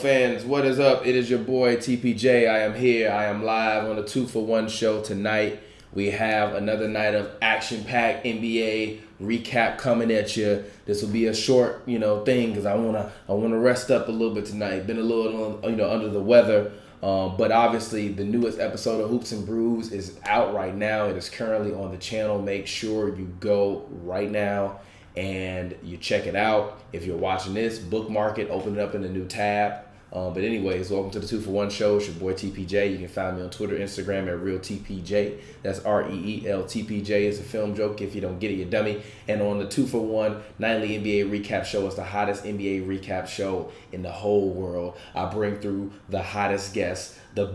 fans, what is up? It is your boy TPJ. I am here. I am live on the 2-for-1 show tonight. We have another night of action-packed NBA recap coming at you. This will be a short, thing because I wanna rest up a little bit tonight. Been a little, under the weather. But obviously, the newest episode of Hoops and Brews is out right now. It is currently on the channel. Make sure you go right now and you check it out. If you're watching this, bookmark it, open it up in a new tab. But anyways, welcome to the 2-for-1 show. It's your boy TPJ. You can find me on Twitter, Instagram at RealTPJ. That's ReelTPJ. It's a film joke. If you don't get it, you dummy. And on the 2-for-1 nightly NBA recap show, it's the hottest NBA recap show in the whole world. I bring through the hottest guests, the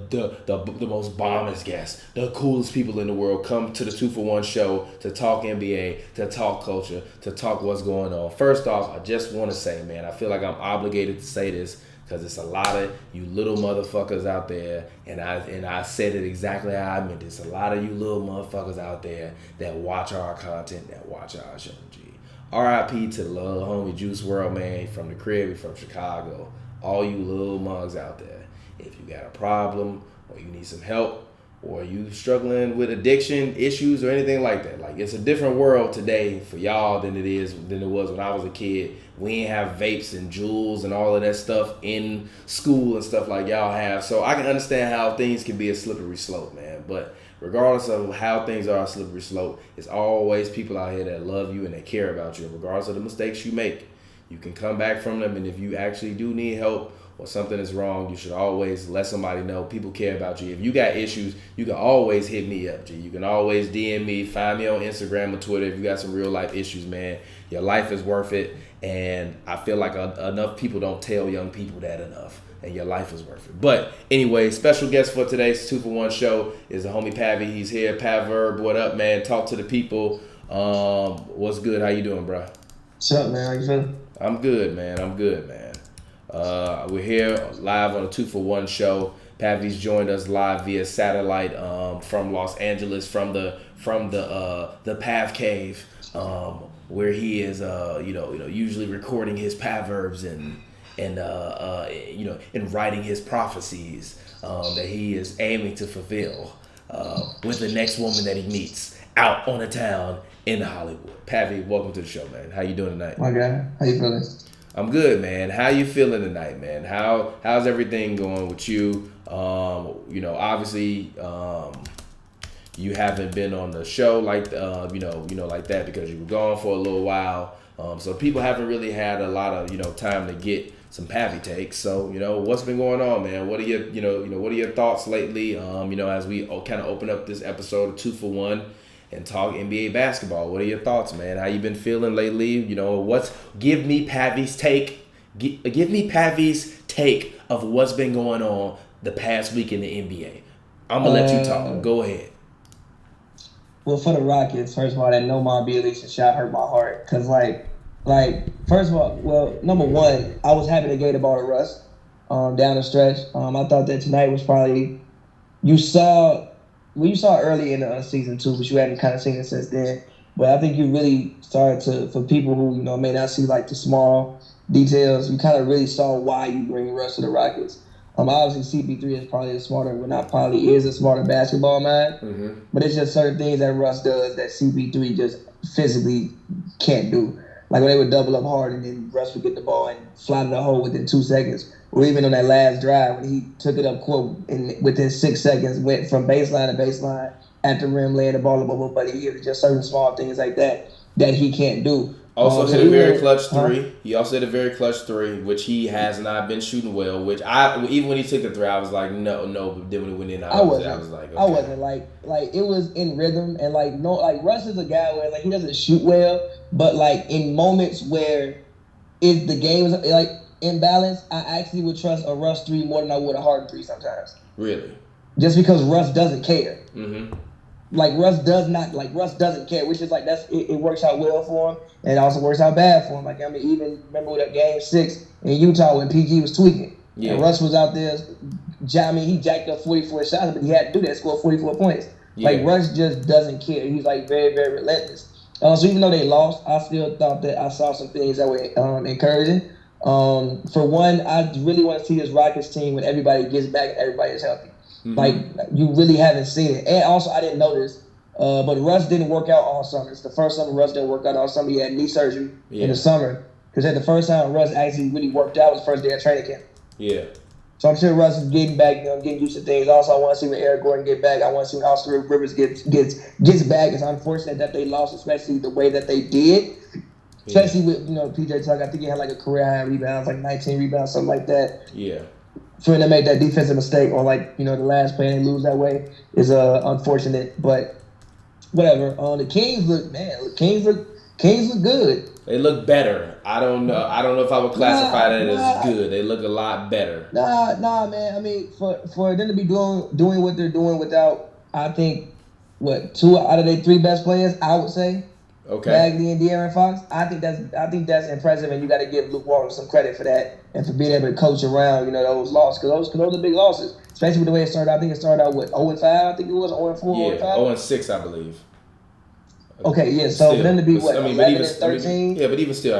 most bombest guests, the coolest people in the world. Come to the 2-for-1 show to talk NBA, to talk culture, to talk what's going on. First off, I just want to say, man, I feel like I'm obligated to say this, because it's a lot of you little motherfuckers out there, and I said it exactly how I meant it. It's a lot of you little motherfuckers out there that watch our content, that watch our show, G. R.I.P. to the little homie Juice WRLD, man, from the crib, from Chicago. All you little mugs out there. If you got a problem, or you need some help, or you struggling with addiction issues or anything like that, like, it's a different world today for y'all than it was when I was a kid. We ain't have vapes and jewels and all of that stuff in school and stuff like y'all have. So I can understand how things can be a slippery slope, man. But regardless of how things are a slippery slope, it's always people out here that love you and that care about you. Regardless of the mistakes you make, you can come back from them. And if you actually do need help or something is wrong, you should always let somebody know. People care about you. If you got issues, you can always hit me up, G. You can always DM me, find me on Instagram or Twitter if you got some real life issues, man. Your life is worth it. And I feel like enough people don't tell young people that enough. And your life is worth it. But anyway, special guest for today's 2-for-1 show is the homie Pavy. He's here. Paverb, what up, man? Talk to the people. What's good? How you doing, bro? What's up, man? How you feeling? I'm good, man. We're here live on the 2-for-1 show. Pavy's joined us live via satellite from Los Angeles, from the Pav Cave, where he is usually recording his Paverbs and writing his prophecies that he is aiming to fulfill with the next woman that he meets out on the town in Hollywood. Pavy, welcome to the show, man. How you doing tonight? My guy, how you feeling? I'm good, man. How you feeling tonight, man? How's everything going with you? Obviously, you haven't been on the show like like that because you were gone for a little while. So people haven't really had a lot of time to get some Pavy takes. So what's been going on, man? What are your what are your thoughts lately? As we kind of open up this episode of 2-for-1 and talk NBA basketball. What are your thoughts, man? How you been feeling lately? Give me Pavy's take. Give me Pavy's take of what's been going on the past week in the NBA. I'm gonna let you talk. Go ahead. Well, for the Rockets, first of all, that no Mob Elation shot hurt my heart. Cause first of all, number one, I was happy to get the ball to Russ down the stretch. I thought that tonight was probably you saw early in the season too, but you hadn't kind of seen it since then. But I think you really started to, for people who may not see like the small details, you kind of really saw why you bring Russ to the Rockets. Obviously CP3 is probably is a smarter basketball mind, but it's just certain things that Russ does that CP3 just physically can't do. Like when they would double up hard and then Russ would get the ball and fly to the hole within 2 seconds. Or even on that last drive when he took it up court and within 6 seconds went from baseline to baseline at the rim, laying the ball above, but he had just certain small things like that he can't do. Also hit a very clutch three. He also hit a very clutch three, which he has not been shooting well. Which even when he took the three, I was like, no. But then when it went in, I was like, okay. I wasn't like it was in rhythm and Russ is a guy where he doesn't shoot well, but in moments where if the game is in balance, I actually would trust a Russ 3 more than I would a Harden 3 sometimes. Really? Just because Russ doesn't care. Mm-hmm. Russ doesn't care, which is it works out well for him, and it also works out bad for him. Even remember with Game 6 in Utah when PG was tweaking. Yeah. And Russ was out there, he jacked up 44 shots, but he had to do that, score 44 points. Yeah. Russ just doesn't care. He's very, very relentless. So even though they lost, I still thought that I saw some things that were encouraging. For one, I really want to see this Rockets team when everybody gets back and everybody is healthy. Like, you really haven't seen it. And also, I didn't notice, but Russ didn't work out all summer. It's the first summer Russ didn't work out all summer. He had knee surgery in the summer. Because at the first time Russ actually really worked out was the first day of training camp. Yeah. So I'm sure Russ is getting back, getting used to things. Also, I want to see when Eric Gordon get back. I want to see when Austin Rivers gets back. It's unfortunate that they lost, especially the way that they did. Especially with, PJ Tucker. I think he had like a career high rebounds, like 19 rebounds, something like that. Yeah. For him to make that defensive mistake on the last play and they lose that way is unfortunate. But whatever. The Kings look good. They look better. I don't know. I don't know if I would classify that as good. They look a lot better. Nah, man. I mean, for them to be doing what they're doing without, I think, 2 out of their 3 best players, I would say. Okay. Bagley and De'Aaron Fox. I think that's impressive, and you got to give Luke Walton some credit for that and for being able to coach around, those losses, because those are big losses, especially with the way it started out. I think it started out with 0-5. I think it was 0-4, 0-5. 0-6, I believe. Okay, yeah. So for them to be 11 and 13. But even still,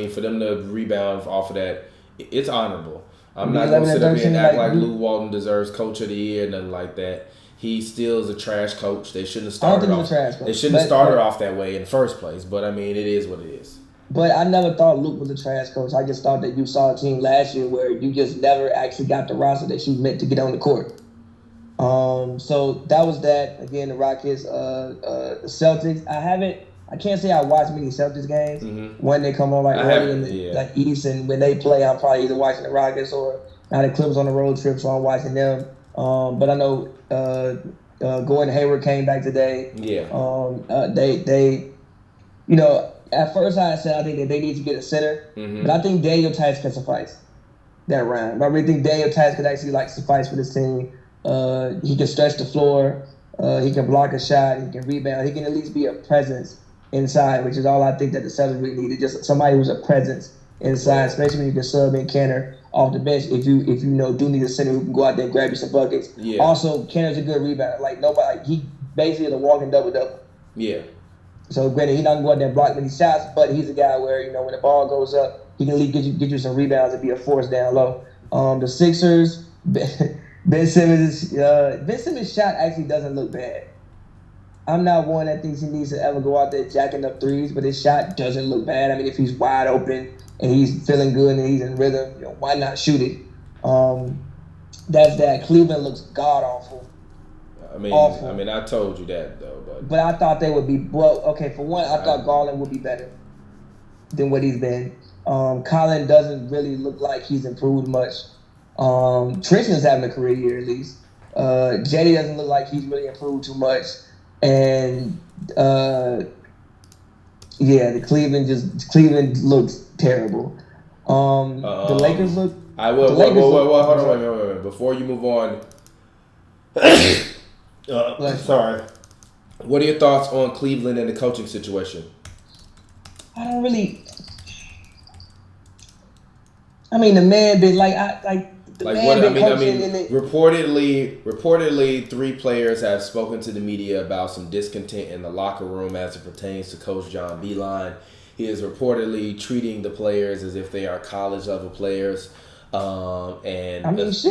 for them to rebound off of that, it's honorable. I'm not going to sit up here and act like Luke Walton deserves Coach of the Year, nothing like that. He still is a trash coach. They shouldn't have started off. They shouldn't have started off that way in the first place. But it is what it is. But I never thought Luke was a trash coach. I just thought that you saw a team last year where you just never actually got the roster that you meant to get on the court. So that was that. Again, the Rockets, the Celtics. I can't say I watched many Celtics games when they come on early in the East, and when they play, I'm probably either watching the Rockets or now the Clippers on the road trip, so I'm watching them. But I know Gordon Hayward came back today. Yeah. They at first I said I think that they need to get a center, but I think Daniel Tice can suffice that round. I really think Daniel Tice could actually suffice for this team. He can stretch the floor. He can block a shot. He can rebound. He can at least be a presence inside, which is all I think that the Celtics really needed. Just somebody who's a presence inside, especially when you can sub in Kenner off the bench. If you do need a center who can go out there and grab you some buckets. Yeah. Also, Kenner's a good rebounder. He basically is a walking double-double. Yeah. So granted, he's not gonna go out there and block many shots, but he's a guy where when the ball goes up, he can at least get you some rebounds and be a force down low. The Sixers, Ben Simmons' shot actually doesn't look bad. I'm not one that thinks he needs to ever go out there jacking up threes, but his shot doesn't look bad. I mean, if he's wide open and he's feeling good and he's in rhythm, why not shoot it? That's that. Cleveland looks god awful. Awful. I told you that though, but I thought they would be. Well, okay, for one, I thought Garland would be better than what he's been. Colin doesn't really look like he's improved much. Tristan's having a career year at least. Jetty doesn't look like he's really improved too much. And the Cleveland looks terrible. The Lakers look. Hold on, wait. Before you move on, sorry. What are your thoughts on Cleveland and the coaching situation? I don't really. I mean, the man been reportedly 3 players have spoken to the media about some discontent in the locker room as it pertains to Coach John Beilein. He is reportedly treating the players as if they are college level players. I'm just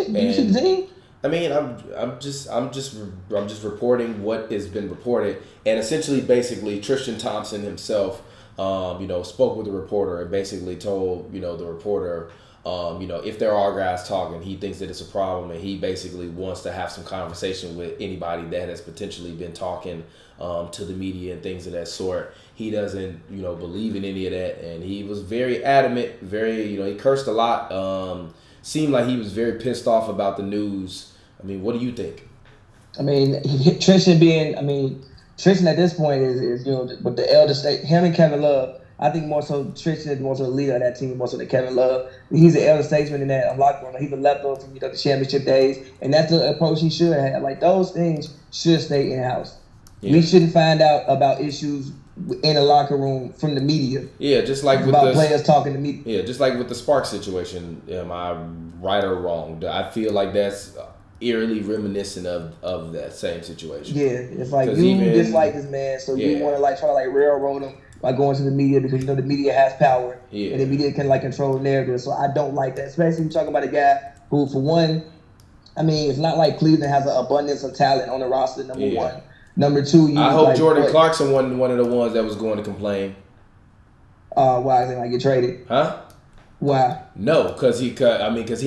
reporting what has been reported, and essentially, basically, Tristan Thompson himself, spoke with the reporter and basically told the reporter. If there are guys talking, he thinks that it's a problem, and he basically wants to have some conversation with anybody that has potentially been talking to the media and things of that sort. He doesn't, believe in any of that, and he was very adamant, he cursed a lot. Seemed like he was very pissed off about the news. What do you think? Tristan at this point is with the elder state, him and Kevin Love. I think more so Tristan is more so the leader of that team, more so than Kevin Love. He's the elder statesman in that locker room. He's a leftover from the championship days, and that's the approach he should have. Those things should stay in house. Yeah. We shouldn't find out about issues in a locker room from the media. Yeah, just like with about players talking to me. Yeah, just like with the Sparks situation. Am I right or wrong? I feel like that's eerily reminiscent of that same situation. Yeah, it's like you dislike this man, so you want to try to railroad him by going to the media because the media has power Yeah. and the media can like control the narrative. So I don't like that, especially talking about a guy who, for one, I mean, it's not like Cleveland has an abundance of talent on the roster. Number one, number two, I hope Jordan Clarkson wasn't one of the ones that was going to complain. Why they might get traded? Huh? Why? No, because he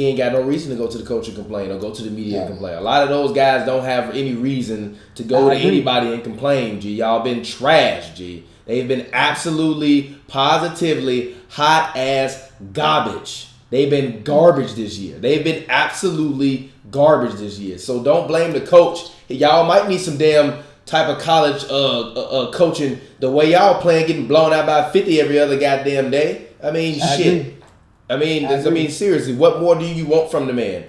ain't got no reason to go to the coach and complain or go to the media and complain. A lot of those guys don't have any reason to go to anybody and complain. G, y'all been trash. G, they've been absolutely, positively hot ass garbage. They've been garbage this year. They've been absolutely garbage this year. So don't blame the coach. Y'all might need some damn type of college coaching. The way y'all playing, getting blown out by 50 every other goddamn day. I mean, shit. I mean, seriously, what more do you want from the man?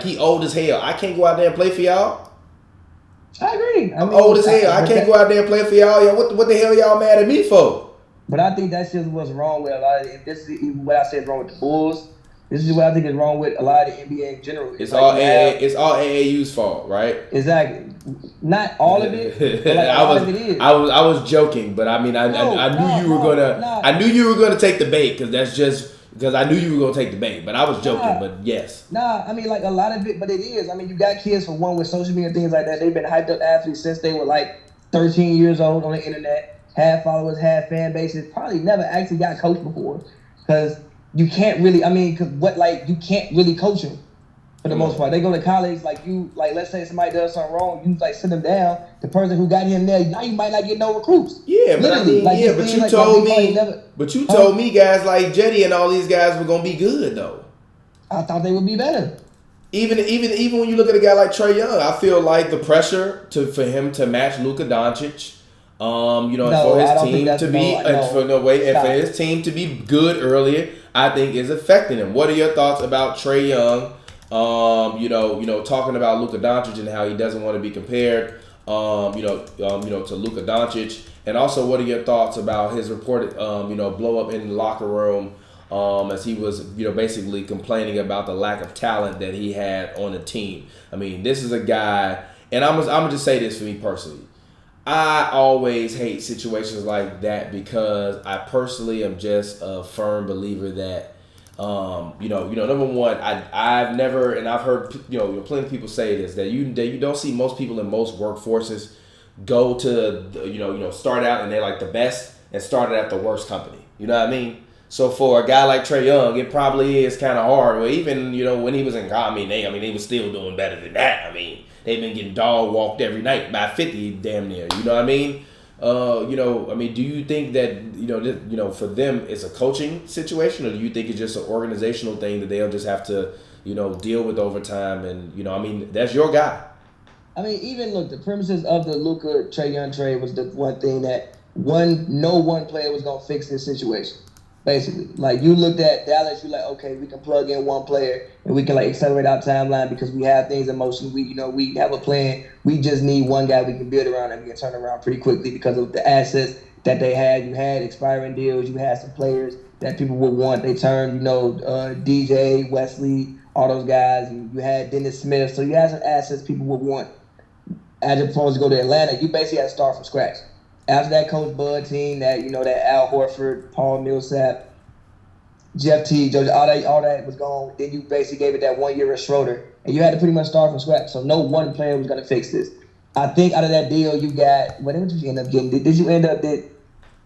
He old as hell. I can't go out there and play for y'all. I agree. I'm old as hell. I can't go out there and play for y'all. What the hell y'all mad at me for? But I think that's just what's wrong with a lot of it. This is what I said is wrong with the Bulls. This is what I think is wrong with a lot of the NBA in general. It's all AAU's fault, right? Exactly. Not all of it, but like a lot of it is. I was joking, but I mean, I knew you were gonna. I knew you were gonna take the bait because I knew you were gonna take the bait. But I was joking. But yes. I mean, like a lot of it, but it is. I mean, you got kids for one with social media and things like that. They've been hyped up athletes since they were like 13 years old on the internet. Have followers, have fan bases. Probably never actually got coached before because you can't really. I mean, you can't really coach them. For the most part, they go to college. Let's say somebody does something wrong, you sit them down. The person who got him there, now you might not get no recruits. Yeah, but you told me guys like Jetty and all these guys were gonna be good though. I thought they would be better. Even when you look at a guy like Trae Young, I feel like the pressure for him to match Luka Doncic, for his team to be good earlier, I think is affecting him. What are your thoughts about Trae Young? Talking about Luka Doncic and how he doesn't want to be compared, to Luka Doncic, and also what are your thoughts about his reported, blow up in the locker room, as he was, basically complaining about the lack of talent that he had on the team. I mean, this is a guy, and I'm gonna just say this for me personally. I always hate situations like that because I personally am just a firm believer that. Number one, I've never, and I've heard, plenty of people say this, that you don't see most people in most workforces go to, start out and they're like the best and started at the worst company. You know what I mean? So for a guy like Trae Young, it probably is kind of hard. Well, even, when he was in college, they were still doing better than that. I mean, they've been getting dog walked every night by 50 damn near. You know what I mean? Do you think that, for them it's a coaching situation, or do you think it's just an organizational thing that they'll just have to, deal with over time? And, that's your guy. I mean, even look, the premises of the Luka Trae Young trade was the one thing that no one player was going to fix this situation. Basically, like you looked at Dallas, you're like, okay, we can plug in one player and we can accelerate our timeline because we have things in motion. We have a plan. We just need one guy we can build around and we can turn around pretty quickly because of the assets that they had. You had expiring deals. You had some players that people would want. They turned, DJ, Wesley, all those guys. You had Dennis Smith. So you had some assets people would want. As opposed to go to Atlanta, you basically had to start from scratch. After that Coach Bud team, that that Al Horford, Paul Millsap, Jeff T, George, all that was gone. Then you basically gave it that 1 year of Schroeder, and you had to pretty much start from scratch. So no one player was going to fix this. I think out of that deal, you got what did you end up getting? Did you end up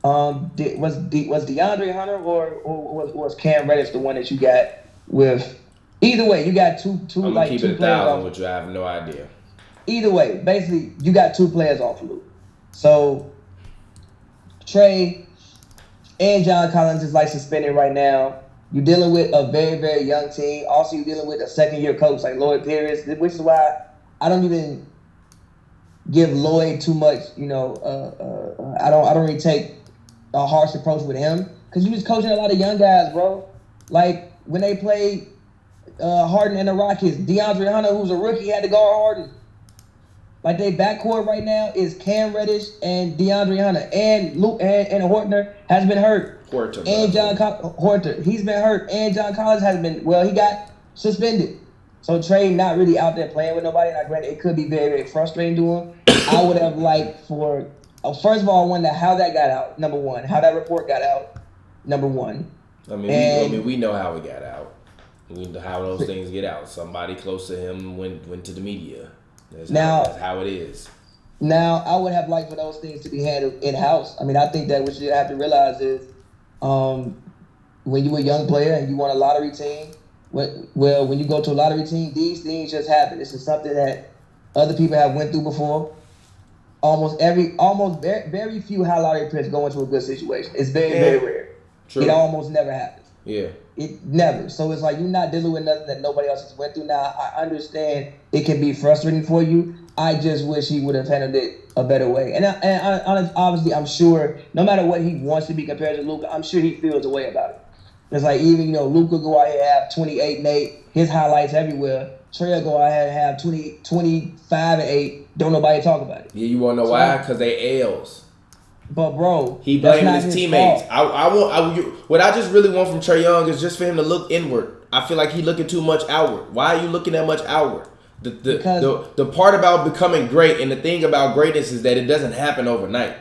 was DeAndre Hunter or was Cam Reddish the one that you got with? Either way, you got two I'm like keep two it players 1,000 off. with you. I have no idea. Either way, basically you got two players off Luke. So Trae and John Collins is suspended right now. You're dealing with a very, very young team. Also, you're dealing with a second-year coach like Lloyd Pierce, which is why I don't even give Lloyd too much. I don't really take a harsh approach with him because he was coaching a lot of young guys, bro. Like when they played Harden and the Rockets, DeAndre Hunter, who's a rookie, had to guard Harden. Like their backcourt right now is Cam Reddish and DeAndre Hunter, and Luke and Horton has been hurt. Horton, he's been hurt, and John Collins has been. Well, he got suspended, so Trae not really out there playing with nobody. Now, granted, it could be very, very frustrating to him. I would have liked for First of all, I wonder how that got out. Number one, how that report got out. Number one. We know how it got out. We know how those things get out. Somebody close to him went to the media. That's how it is. Now, I would have liked for those things to be handled in-house. I mean, I think that what you have to realize is when you're a young player and you want a lottery team, when you go to a lottery team, these things just happen. This is something that other people have went through before. Very few high lottery picks go into a good situation. It's very, very rare. True. It almost never happens. Yeah. It never. So it's like you're not dealing with nothing that nobody else has went through. Now, I understand it can be frustrating for you. I just wish he would have handled it a better way. And obviously, I'm sure no matter what he wants to be compared to Luka, I'm sure he feels a way about it. It's like even, Luka go out here and have 28 and 8, his highlights everywhere. Trae go out here and have 25 and 8. Don't nobody talk about it. Yeah, you want to know why? Because they L's. But bro, he blaming his teammates. What I just really want from Trae Young is just for him to look inward. I feel like he looking too much outward. Why are you looking that much outward? The part about becoming great and the thing about greatness is that it doesn't happen overnight.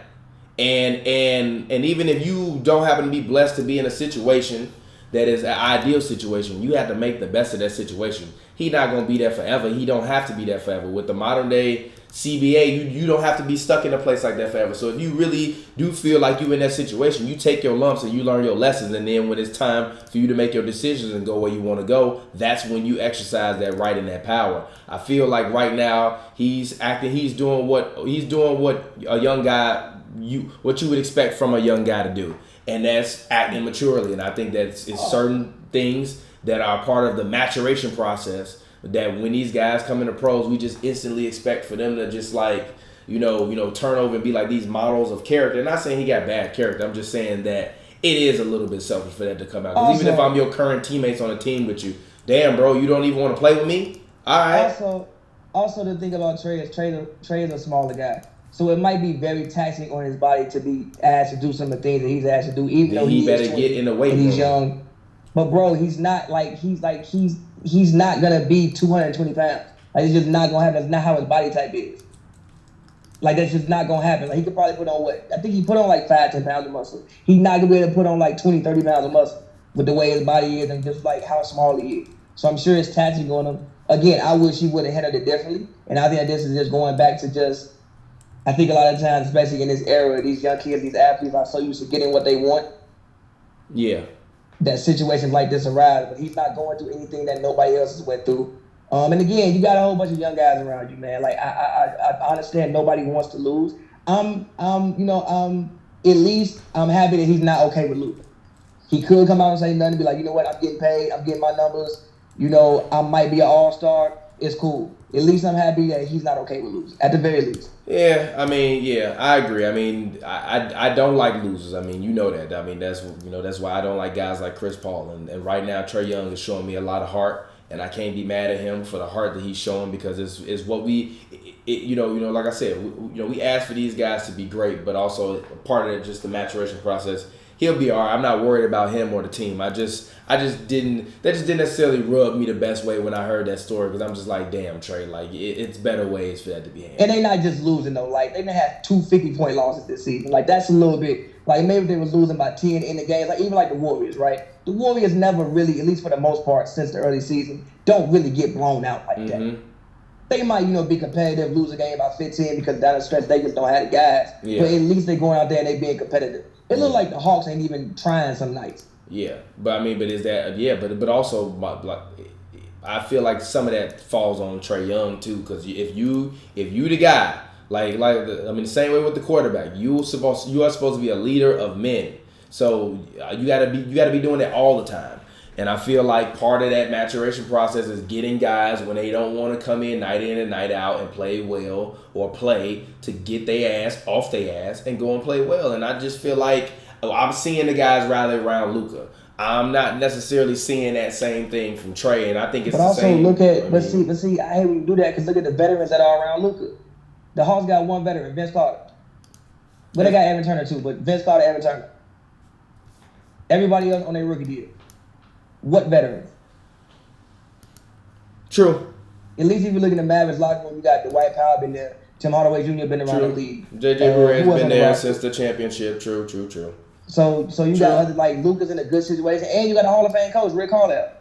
And even if you don't happen to be blessed to be in a situation that is an ideal situation, you have to make the best of that situation. He's not gonna be there forever. He don't have to be there forever. With the modern day CBA, you don't have to be stuck in a place like that forever. So if you really do feel like you're in that situation, you take your lumps and you learn your lessons, and then when it's time for you to make your decisions and go where you want to go, that's when you exercise that right and that power. I feel like right now he's doing what a young guy what you would expect from a young guy to do, and that's acting maturely. And I think that it's certain things that are part of the maturation process that when these guys come into pros, we just instantly expect for them to just like, turn over and be like these models of character. I'm not saying he got bad character. I'm just saying that it is a little bit selfish for that to come out. Because even if I'm your current teammates on a team with you, damn, bro, you don't even want to play with me? All right. Also the thing about Trae is Trae is a smaller guy. So it might be very taxing on his body to be asked to do some of the things that he's asked to do, even though he better get in the weight. He's young. But bro, he's not gonna be 220 pounds. Like it's just not gonna happen. That's not how his body type is. Like that's just not gonna happen. Like he could probably put on what? I think he put on like 5-10 pounds of muscle. He's not gonna be able to put on like 20-30 pounds of muscle with the way his body is and just like how small he is. So I'm sure it's taxing on him. Again, I wish he would have handled it differently. And I think this is just going back to just, I think a lot of times, especially in this era, these young kids, these athletes are so used to getting what they want. Yeah. That situations like this arise, but he's not going through anything that nobody else has went through. And again, you got a whole bunch of young guys around you, man. Like I understand nobody wants to lose. At least I'm happy that he's not okay with losing. He could come out and say nothing, be like, you know what, I'm getting paid, I'm getting my numbers. I might be an all-star. It's cool. At least I'm happy that he's not okay with losing, at the very least. Yeah, I agree. I don't like losers. That. That's why I don't like guys like Chris Paul. And right now, Trae Young is showing me a lot of heart, and I can't be mad at him for the heart that he's showing because it's what like I said, we ask for these guys to be great, but also part of it, just the maturation process. He'll be all right. I'm not worried about him or the team. That just didn't necessarily rub me the best way when I heard that story because I'm just like, damn, Trae, like it's better ways for that to be handled. And they not just losing though. Like they done had 2 50-point losses this season. Like that's a little bit. Like maybe they was losing by 10 in the games. Like even like the Warriors, right? The Warriors never really, at least for the most part, since the early season, don't really get blown out like that. They might, be competitive, lose a game by 15 because down the stretch they just don't have the guys. Yeah. But at least they going out there and they being competitive. It look like the Hawks ain't even trying some nights. Yeah, but is that but also I feel like some of that falls on Trae Young too because if you the guy the same way with the quarterback, you are supposed to be a leader of men. So you gotta be doing that all the time. And I feel like part of that maturation process is getting guys when they don't want to come in and night out and play well or play to get their ass off their ass and go and play well. And I just feel like I'm seeing the guys rally around Luka. I'm not necessarily seeing that same thing from Trae, and I think it's the same. But see, I hate when you do that because look at the veterans that are around Luka. The Hawks got one veteran, Vince Carter. But they got Evan Turner too, but Vince Carter, Evan Turner. Everybody else on their rookie deal. What veterans? True. At least if you look at the Mavericks locker room, you got Dwight Powell been there. Tim Hardaway Jr. been around the league. JJ Barea has been there roster? since the championship. True. So you got other like Luka's in a good situation, and you got a Hall of Fame coach, Rick Carlisle.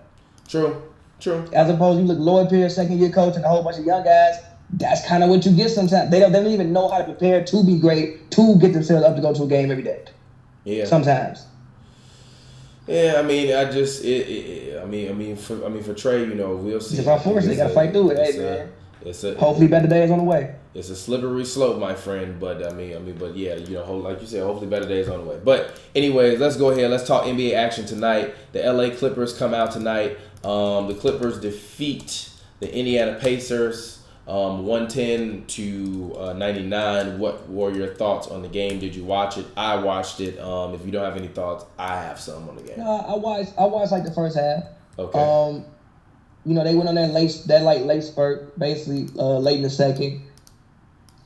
True. As opposed to you look Lloyd Pierce, second year coach, and a whole bunch of young guys. That's kind of what you get sometimes. They don't even know how to prepare to be great, to get themselves up to go to a game every day. Yeah. Sometimes. Yeah, I mean, for Trae, you know, we'll see. It's unfortunate. They got to fight through it. Hey, man. Hopefully better days on the way. It's a slippery slope, my friend. But but yeah, you know, like you said, hopefully better days on the way. But anyways, let's go ahead. Let's talk NBA action tonight. The LA Clippers come out tonight. The Clippers defeat the Indiana Pacers 110-99. What were your thoughts on the game? Did you watch it? I watched it. If you don't have any thoughts, I have some on the game. No, I watched like the first half. Okay. You know, they went on that late spurt, basically late in the second.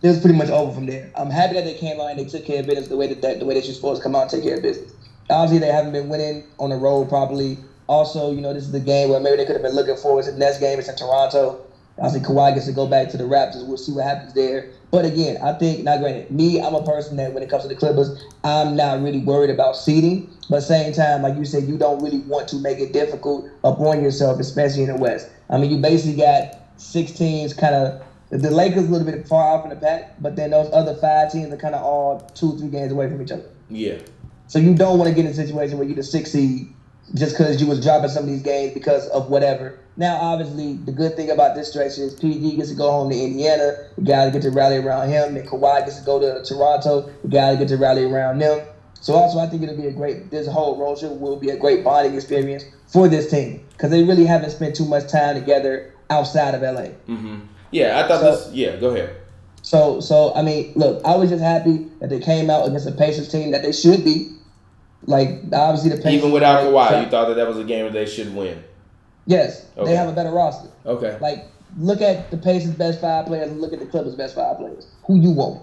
It was pretty much over from there. I'm happy that they came out and they took care of business the way that you're supposed to come out and take care of business. Obviously, they haven't been winning on the road properly. Also, you know, this is the game where maybe they could have been looking forward to the next game. It's in Toronto. Obviously, Kawhi gets to go back to the Raptors. We'll see what happens there. But again, I think, now granted, I'm a person that when it comes to the Clippers, I'm not really worried about seeding. But at the same time, like you said, you don't really want to make it difficult upon yourself, especially in the West. I mean, you basically got 6 teams kind of, the Lakers a little bit far off in the pack, but then those other 5 teams are kind of all 2-3 games away from each other. Yeah. So you don't want to get in a situation where you're the 6th seed just because you was dropping some of these games because of whatever. Now, obviously, the good thing about this stretch is PG gets to go home to Indiana. The guys get to rally around him. Then Kawhi gets to go to Toronto. The guys get to rally around them. So also, I think it'll be this whole road trip will be a great bonding experience for this team because they really haven't spent too much time together outside of LA. Mm-hmm. Yeah, I thought go ahead. So I mean, look, I was just happy that they came out against a Pacers team that they should be. Like, obviously, the Pacers. Even without Kawhi, you thought that was a game that they should win? Yes. Okay. They have a better roster. Okay. Like, look at the Pacers' best 5 players and look at the Clippers' best 5 players. Who you want?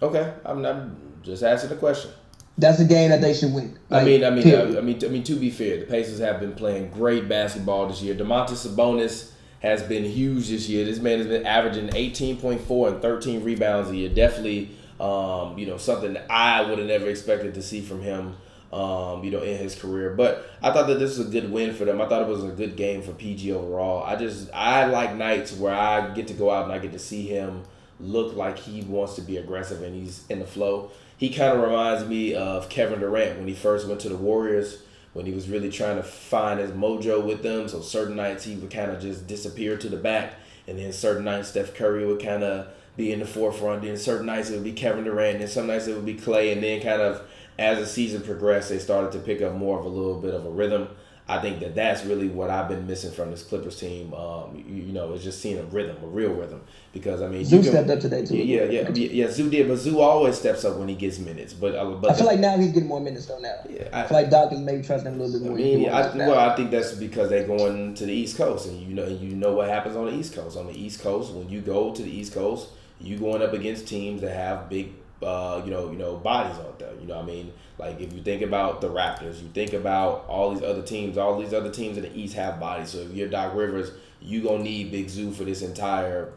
Okay. I'm just asking the question. That's a game that they should win. Like, I mean, to be fair, the Pacers have been playing great basketball this year. Domantas Sabonis has been huge this year. This man has been averaging 18.4 and 13 rebounds a year. Definitely, something that I would have never expected to see from him, in his career. But I thought that this was a good win for them. I thought it was a good game for PG overall. I like nights where I get to go out and I get to see him look like he wants to be aggressive and he's in the flow. He kind of reminds me of Kevin Durant when he first went to the Warriors, when he was really trying to find his mojo with them. So certain nights he would kind of just disappear to the back, and then certain nights Steph Curry would kind of be in the forefront. Then certain nights it would be Kevin Durant, and then some nights it would be Clay. And then kind of as the season progressed, they started to pick up more of a little bit of a rhythm. I think that that's really what I've been missing from this Clippers team. It's just seeing a real rhythm. Because I mean, Zoo stepped up today too. Yeah. Zoo did, but Zoo always steps up when he gets minutes. But I feel like now he's getting more minutes though. Now, I feel like Doc is maybe trusting him a little bit more. I think that's because they're going to the East Coast, and you know what happens on the East Coast. On the East Coast, when you go to the East Coast, you going up against teams that have big, bodies out there. You know what I mean? Like if you think about the Raptors, you think about all these other teams. All these other teams in the East have bodies. So if you're Doc Rivers, you gonna need Big Zoo for this entire,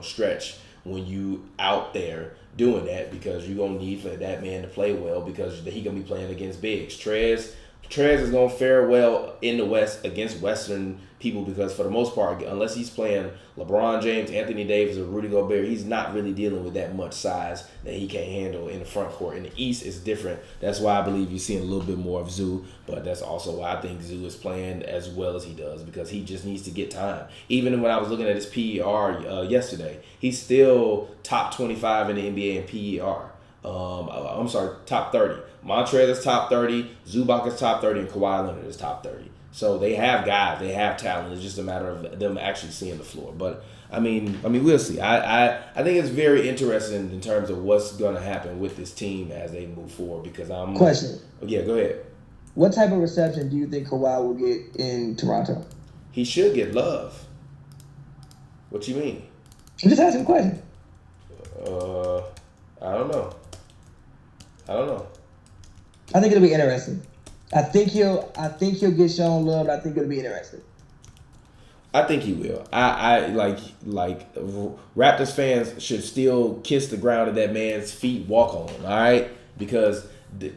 stretch when you out there doing that, because you gonna need for that man to play well, because he gonna be playing against bigs. Trez is gonna fare well in the West against Western people, because for the most part, unless he's playing LeBron James, Anthony Davis, or Rudy Gobert, he's not really dealing with that much size that he can't handle in the front court. In the East, it's different. That's why I believe you're seeing a little bit more of Zoo, but that's also why I think Zoo is playing as well as he does, because he just needs to get time. Even when I was looking at his PER yesterday, he's still top 25 in the NBA in PER. Top 30. Montrez is top 30, Zubac is top 30, and Kawhi Leonard is top 30. So they have guys, they have talent. It's just a matter of them actually seeing the floor. But I mean, we'll see. I think it's very interesting in terms of what's going to happen with this team as they move forward. Because Question. Yeah, go ahead. What type of reception do you think Kawhi will get in Toronto? He should get love. What you mean? I'm just asking a question. I don't know. I think it'll be interesting. I think he'll get shown love, but I think it'll be interesting. I think he will. I like Raptors fans should still kiss the ground at that man's feet, walk on him, all right? Because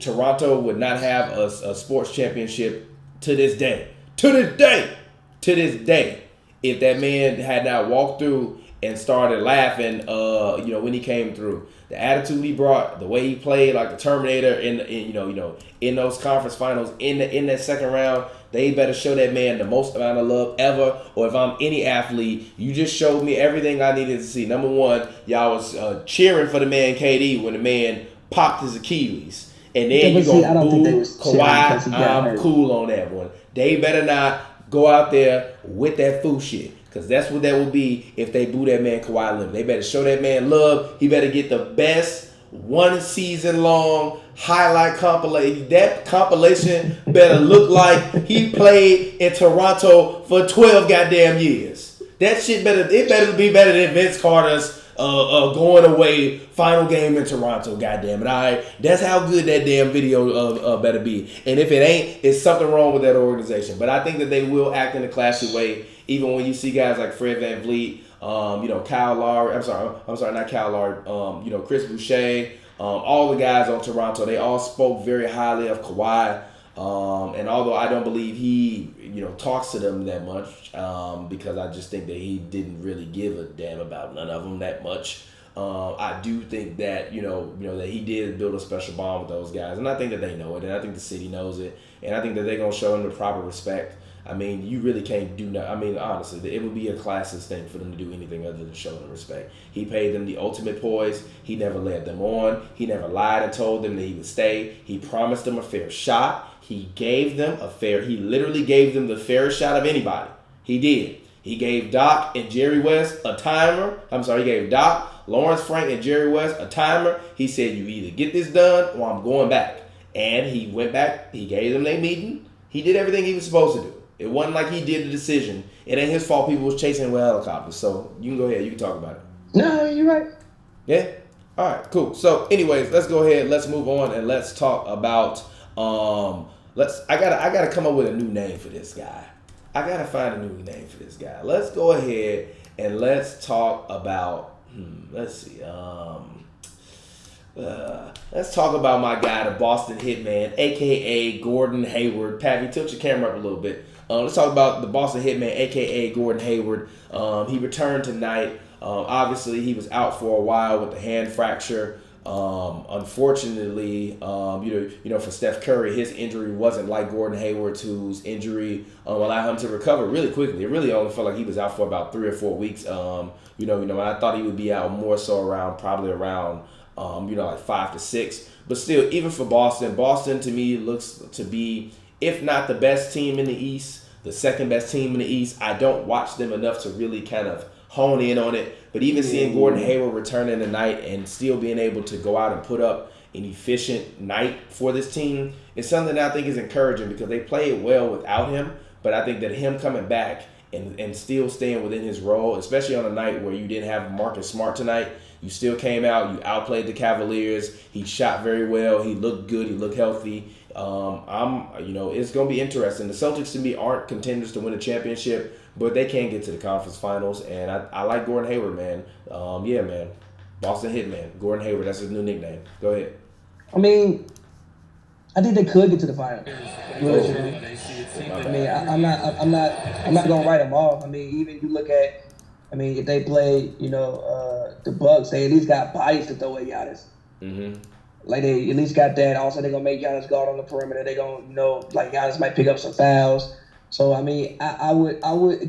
Toronto would not have a sports championship to this day. To this day, if that man had not walked through and started laughing, when he came through. The attitude he brought, the way he played like the Terminator in those conference finals, in that second round, they better show that man the most amount of love ever. Or if I'm any athlete, you just showed me everything I needed to see. Number one, y'all was cheering for the man KD when the man popped his Achilles. And then you gonna boo Kawhi. I'm cool on that one. They better not go out there with that fool shit. Because that's what that will be if they boo that man Kawhi Leonard. They better show that man love. He better get the best 1 season long highlight compilation. That compilation better look like he played in Toronto for 12 goddamn years. That shit better be better than Vince Carter's going away final game in Toronto, goddamn it. All right, that's how good that damn video better be. And if it ain't, it's something wrong with that organization. But I think that they will act in a classy way, even when you see guys like Fred VanVleet, Kyle Lowry. I'm sorry, not Kyle Lowry. Chris Boucher, all the guys on Toronto. They all spoke very highly of Kawhi. And although I don't believe he, talks to them that much, because I just think that he didn't really give a damn about none of them that much. I do think that, that he did build a special bond with those guys. And I think that they know it. And I think the city knows it. And I think that they're going to show him the proper respect. I mean, you really can't do nothing. I mean, honestly, it would be a classist thing for them to do anything other than show them respect. He paid them the ultimate poise. He never led them on. He never lied and told them that he would stay. He promised them a fair shot. He literally gave them the fairest shot of anybody. He did. He gave Doc and Jerry West a timer. He gave Doc, Lawrence Frank, and Jerry West a timer. He said, you either get this done or I'm going back. And he went back. He gave them their meeting. He did everything he was supposed to do. It wasn't like he did the decision. It ain't his fault people was chasing him with helicopters. So you can go ahead. You can talk about it. No, you're right. Yeah? All right, cool. So anyways, let's go ahead. Let's move on and let's talk about I gotta come up with a new name for this guy. I gotta find a new name for this guy. Let's go ahead and let's talk about let's talk about my guy, the Boston Hitman, aka Gordon Hayward. Pavy, tilt your camera up a little bit. Let's talk about the Boston Hitman, aka Gordon Hayward. He returned tonight. Obviously, he was out for a while with the hand fracture. Unfortunately, for Steph Curry, his injury wasn't like Gordon Hayward's, whose injury allowed him to recover really quickly. It really only felt like he was out for about 3 or 4 weeks. I thought he would be out more so probably around like 5 to 6. But still, even for Boston to me looks to be, if not the best team in the East, the second best team in the East. I don't watch them enough to really kind of hone in on it. But even seeing Gordon Hayward returning tonight and still being able to go out and put up an efficient night for this team is something that I think is encouraging, because they played well without him. But I think that him coming back and still staying within his role, especially on a night where you didn't have Marcus Smart tonight, you still came out, you outplayed the Cavaliers. He shot very well. He looked good. He looked healthy. It's going to be interesting. The Celtics to me aren't contenders to win a championship, but they can get to the conference finals. And I like Gordon Hayward, man. Man. Boston Hitman. Gordon Hayward, that's his new nickname. Go ahead. I mean, I think they could get to the finals. I'm not gonna write them off. I mean, even you look at, if they play, the Bucks, they at least got bodies to throw at Giannis. Mm-hmm. Like they at least got that. Also, they're gonna make Giannis guard on the perimeter. They're gonna, like Giannis might pick up some fouls. So I mean, I would.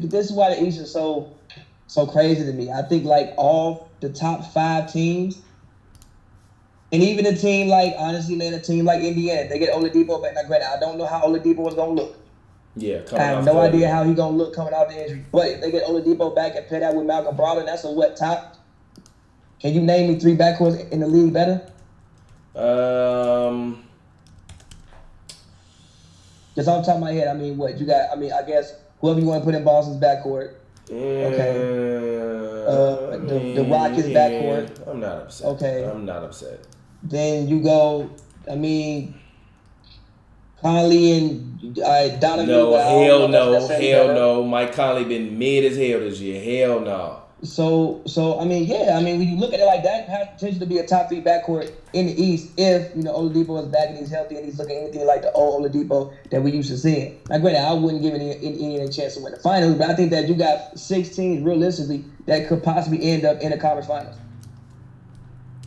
This is why the East is so crazy to me. I think like all the top 5 teams. And even a team like, honestly, man, a team like Indiana, they get Oladipo back. Now, granted, I don't know how Oladipo was going to look. Yeah, I have no idea how he's going to look coming out the injury. But if they get Oladipo back and pair that with Malcolm Brogdon, that's a wet top. Can you name me 3 backcourts in the league better? Just off the top of my head, what you got? I guess whoever you want to put in Boston's backcourt. Okay. The Rockets backcourt. I'm not upset. Okay. I'm not upset. Then you go, Conley and Donovan. No, but I don't know hell if that's no, necessarily hell better. no. Mike Conley been mid as hell this year. Hell no. So I mean, yeah, I mean, when you look at it like that, it has potential to be a top 3 backcourt in the East if Oladipo is back and he's healthy and he's looking anything like the old Oladipo that we used to see. Now, granted, I wouldn't give any a chance to win the finals, but I think that you got 6 teams realistically that could possibly end up in the conference finals.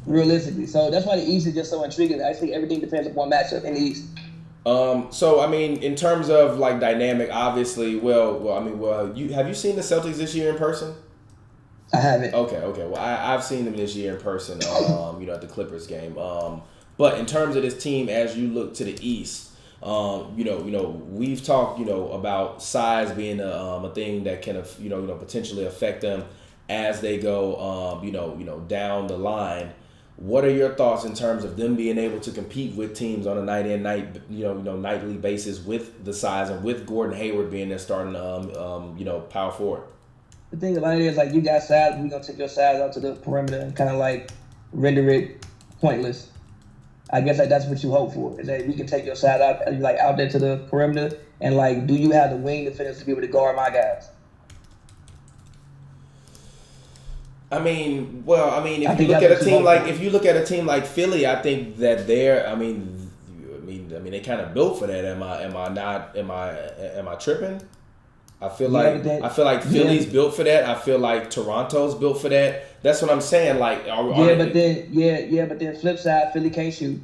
Realistically, so that's why the East is just so intriguing. I think everything depends upon matchup in the East. So I mean, in terms of like dynamic, obviously, you have you seen the Celtics this year in person? I haven't. Okay. Well, I've seen them this year in person. At the Clippers game. But in terms of this team, as you look to the East, we've talked, about size being a thing that can, potentially affect them as they go, down the line. What are your thoughts in terms of them being able to compete with teams on a night in, nightly basis with the size and with Gordon Hayward being their starting, power forward? The thing about it is, like, you got size, we're going to take your size out to the perimeter and kind of, like, render it pointless. I guess, like, that's what you hope for, is that we can take your size out there to the perimeter and, like, do you have the wing to finish to be able to guard my guys? If you look at a team like Philly, I think that they kind of built for that. Am I tripping? I feel like Philly's built for that. I feel like Toronto's built for that. That's what I'm saying. Like, but then flip side, Philly can't shoot.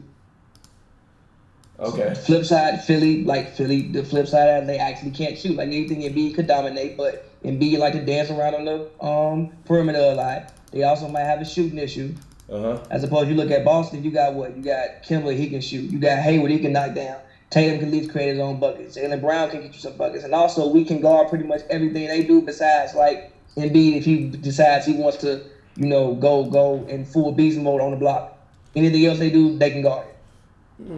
Okay. Flip side, Philly, the flip side, they actually can't shoot. Like, anything Embiid could dominate, but Embiid like to dance around on the perimeter a lot. They also might have a shooting issue. As opposed, you look at Boston, you got what? You got Kimberly, he can shoot. You got Hayward, he can knock down. Tatum can at least create his own buckets. Jaylen Brown can get you some buckets. And also, we can guard pretty much everything they do besides, like, Embiid if he decides he wants to, go in full beast mode on the block. Anything else they do, they can guard it.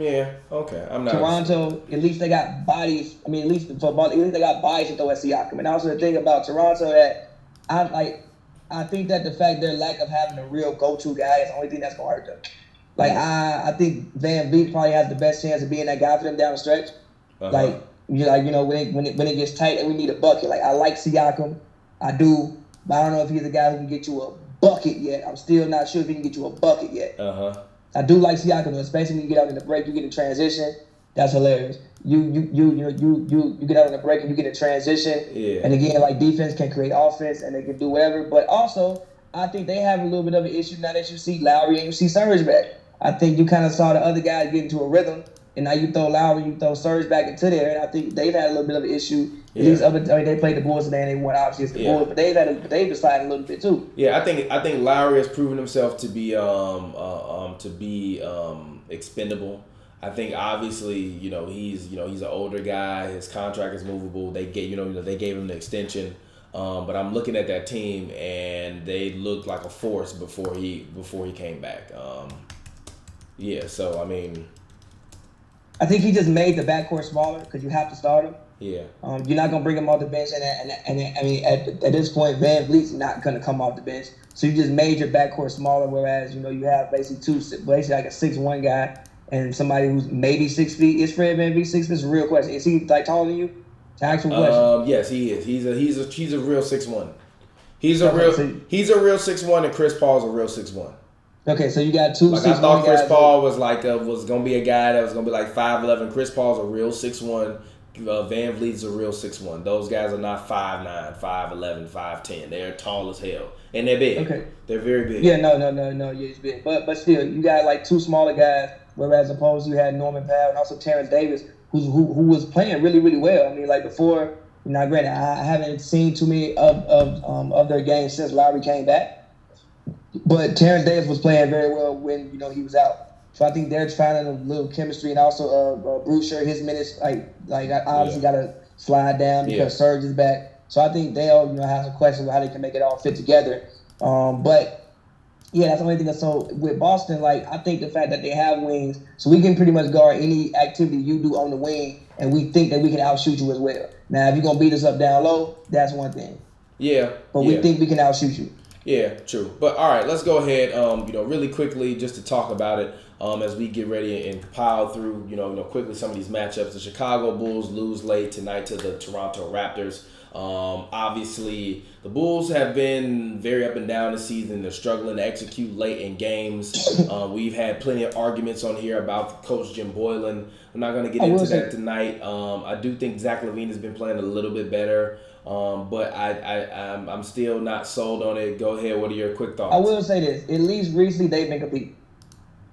Yeah, okay. I'm not. Toronto, at least they got bodies. I mean, at least they got bodies to throw at Siakam. And also the thing about Toronto that I think that the fact their lack of having a real go-to guy is the only thing that's gonna hurt them. Like, I think Van Vliet probably has the best chance of being that guy for them down the stretch. When it gets tight and we need a bucket. Like, I like Siakam, I do, but I don't know if he's a guy who can get you a bucket yet. I'm still not sure if he can get you a bucket yet. I do like Siakam, especially when you get out in the break, you get in transition. That's hilarious. You get out in the break and you get in transition. Yeah. And again, like, defense can create offense and they can do whatever. But also, I think they have a little bit of an issue now that you see Lowry and you see Surge back. I think you kind of saw the other guys get into a rhythm, and now you throw Lowry, you throw Surge back into there, and I think they've had a little bit of an issue. Yeah. They played the Bulls today and they won obviously against the Bulls, but they've decided a little bit too. Yeah, I think Lowry has proven himself to be expendable. I think obviously he's an older guy. His contract is movable. They gave him the extension. But I'm looking at that team and they looked like a force before he came back. So I mean, I think he just made the backcourt smaller because you have to start him. Yeah. You're not gonna bring him off the bench, and I mean at this point, Van Vliet's not gonna come off the bench. So you just made your backcourt smaller, whereas you have basically like a 6'1" guy and somebody who's maybe 6 feet. Is Fred VanVleet 6 feet? It's a real question. Is he like taller than you? Actual question. Yes, he is. He's a real 6'1". He's a real 6'1", and Chris Paul's a real 6'1". Okay, so you got two. Like, I thought Chris Paul was gonna be a guy that was gonna be like 5'11". Chris Paul's a real 6'1". Van Vliet's a real 6'1". Those guys are not 5'9", 5'11", 5'10". They're tall as hell and they're big. Okay, they're very big. Yeah, no, yeah, he's big, but still, you got like two smaller guys. Whereas opposed, you had Norman Powell and also Terrence Davis, who was playing really, really well. I mean, like before. Now, granted, I haven't seen too many of their games since Lowry came back. But Terrence Davis was playing very well when he was out. So I think they're trying a little chemistry, and also Bruce sure his minutes obviously got to slide down because Serge is back. So I think they'll have some questions about how they can make it all fit together. But yeah, that's the only thing. So with Boston, I think the fact that they have wings, so we can pretty much guard any activity you do on the wing, and we think that we can outshoot you as well. Now, if you're gonna beat us up down low, that's one thing. Yeah. But we think we can outshoot you. Yeah, true. But all right, let's go ahead. Really quickly, just to talk about it. As we get ready and compile through, quickly some of these matchups. The Chicago Bulls lose late tonight to the Toronto Raptors. Obviously, the Bulls have been very up and down this season. They're struggling to execute late in games. We've had plenty of arguments on here about Coach Jim Boylan. I'm not going to get into that tonight. I do think Zach LaVine has been playing a little bit better, but I'm still not sold on it. Go ahead. What are your quick thoughts? I will say this. At least recently they've been competing.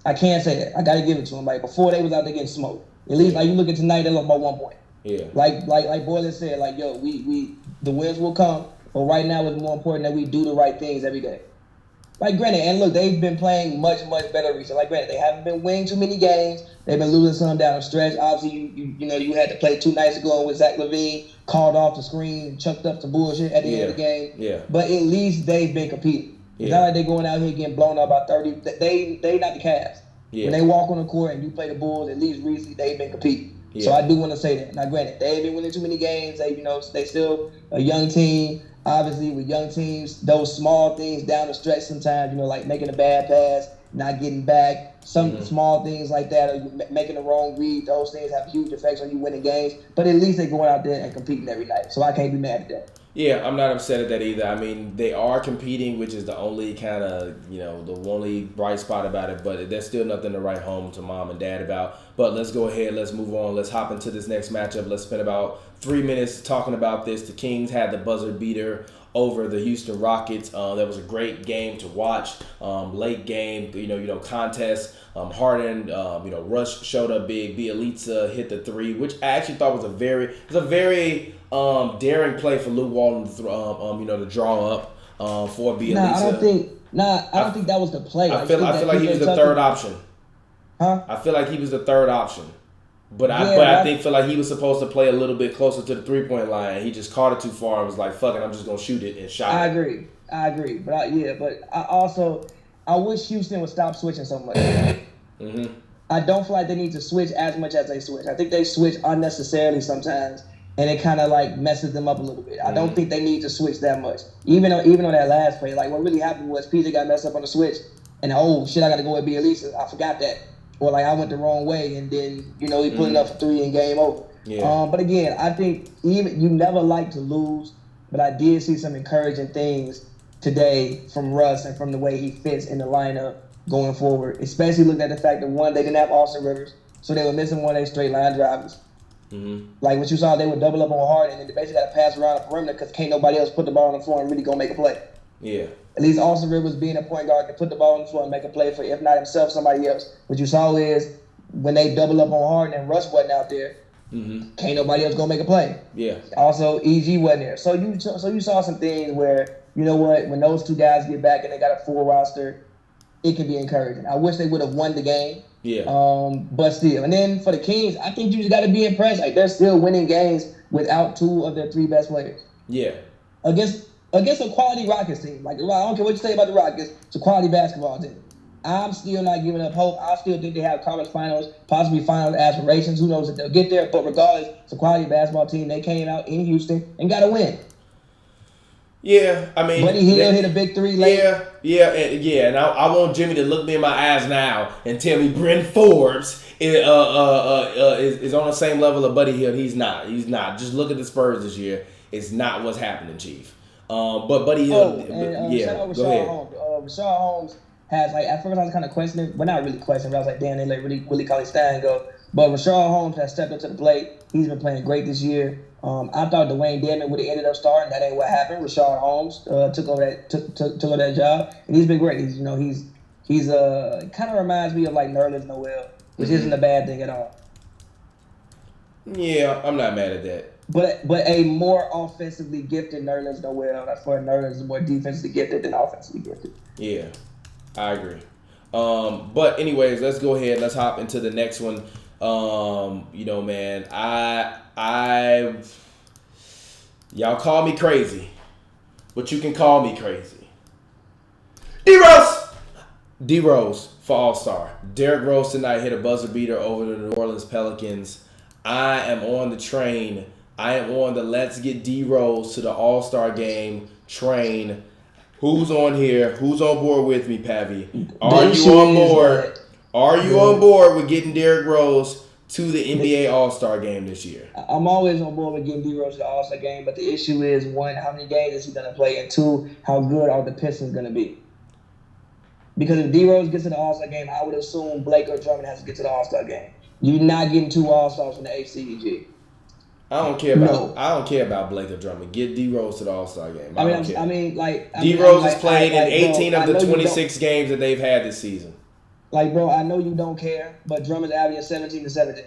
I can't say that. I got to give it to them. Like, before they was out there getting smoked. At least, like, you look at tonight, they lost by 1 point. Yeah. Like Boylan said, like, yo, we the wins will come, but right now it's more important that we do the right things every day. Like, granted, and look, they've been playing much, much better recently. Like, granted, they haven't been winning too many games. They've been losing some down the stretch. Obviously, you had to play 2 nights ago with Zach LaVine, called off the screen, chucked up to bullshit at the end of the game. Yeah. But at least they've been competing. It's not like they're going out here getting blown up by 30. They not the Cavs. Yeah. When they walk on the court and you play the Bulls, at least recently they've been competing. Yeah. So I do want to say that. Now, granted, they ain't been winning too many games. They still a young team. Obviously, with young teams, those small things down the stretch sometimes, like making a bad pass, not getting back, some small things like that, or making the wrong read, those things have huge effects on you winning games. But at least they're going out there and competing every night. So I can't be mad at that. Yeah, I'm not upset at that either. I mean, they are competing, which is the only kind of, the only bright spot about it. But there's still nothing to write home to mom and dad about. But let's go ahead. Let's move on. Let's hop into this next matchup. Let's spend about 3 minutes talking about this. The Kings had the buzzer beater over the Houston Rockets. That was a great game to watch. Late game, contest. Harden, Rush showed up big. Bielitsa hit the 3, which I actually thought was a very daring play for Luke Walton to draw up for Bielitsa. I don't think that was the play. I feel like he was the third option. Huh? I feel like he was the third option. But I feel like he was supposed to play a little bit closer to the 3-point line. He just caught it too far and was like, fuck it, I'm just going to shoot it and shot it. I agree. But I wish Houston would stop switching so much. Mm-hmm. I don't feel like they need to switch as much as they switch. I think they switch unnecessarily sometimes, and it kind of like messes them up a little bit. I don't think they need to switch that much. Even on that last play, like what really happened was PJ got messed up on the switch, and oh shit, I got to go with Bielitsa. I forgot that. Or like I went the wrong way, and then he put it up for 3 and game over. Yeah. But again, I think even you never like to lose, but I did see some encouraging things today from Russ and from the way he fits in the lineup going forward. Especially looking at the fact that one, they didn't have Austin Rivers, so they were missing one of their straight line drivers. Mm-hmm. Like what you saw, they would double up on Harden, and they basically got to pass around the perimeter because can't nobody else put the ball on the floor and really go make a play. Yeah. At least Austin Rivers being a point guard can put the ball on the floor and make a play for, if not himself, somebody else. What you saw is when they double up on Harden and Russ wasn't out there, can't nobody else go make a play. Yeah. Also, EG wasn't there. So you saw some things where, you know what, when those 2 guys get back and they got a full roster, it can be encouraging. I wish they would have won the game. Yeah. But still. And then for the Kings, I think you just got to be impressed. Like, they're still winning games without 2 of their 3 best players. Yeah. Against a quality Rockets team. Like, I don't care what you say about the Rockets, it's a quality basketball team. I'm still not giving up hope. I still think they have conference finals, possibly finals aspirations. Who knows if they'll get there? But regardless, it's a quality basketball team. They came out in Houston and got a win. Yeah, I mean, Buddy Hield hit a big 3 late. And I want Jimmy to look me in my eyes now and tell me Bryn Forbes is on the same level of Buddy Hield. He's not. Just look at the Spurs this year. It's not what's happening, Chief. But Buddy Hield, shout out go ahead. Rashad Holmes has, like, at first I was kind of questioning, but not really questioning, but I was like, damn, they let Willie Cauley-Stein go. But Rashad Holmes has stepped up to the plate. He's been playing great this year. I thought Dwayne Dedmon would have ended up starting. That ain't what happened. Rashad Holmes took over that job, and he's been great. He's kind of reminds me of like Nerlens Noel, which isn't a bad thing at all. Yeah, I'm not mad at that. But a more offensively gifted Nerlens Noel. That's why Nerlens is more defensively gifted than offensively gifted. Yeah, I agree. But anyways, let's go ahead. Let's hop into the next one. Man, y'all call me crazy, but you can call me crazy. DRose for All-Star. Derrick Rose tonight hit a buzzer beater over the New Orleans Pelicans. I am on the train. I am on the let's get DRose to the All-Star game train. Who's on here? Who's on board with me, Pavy? The Are you issue on is board? that- Are you on board with getting Derrick Rose to the NBA All-Star game this year? I'm always on board with getting DRose to the All-Star game, but the issue is, one, how many games is he going to play, and two, how good are the Pistons going to be? Because if D-Rose gets to the All-Star game, I would assume Blake or Drummond has to get to the All-Star game. You're not getting 2 All-Stars from the HCEG. I don't care about Blake or Drummond. Get D-Rose to the All-Star game. D-Rose has played in 18 of the 26 games that they've had this season. Like, bro, I know you don't care, but Drummond's averaging 17 and 17.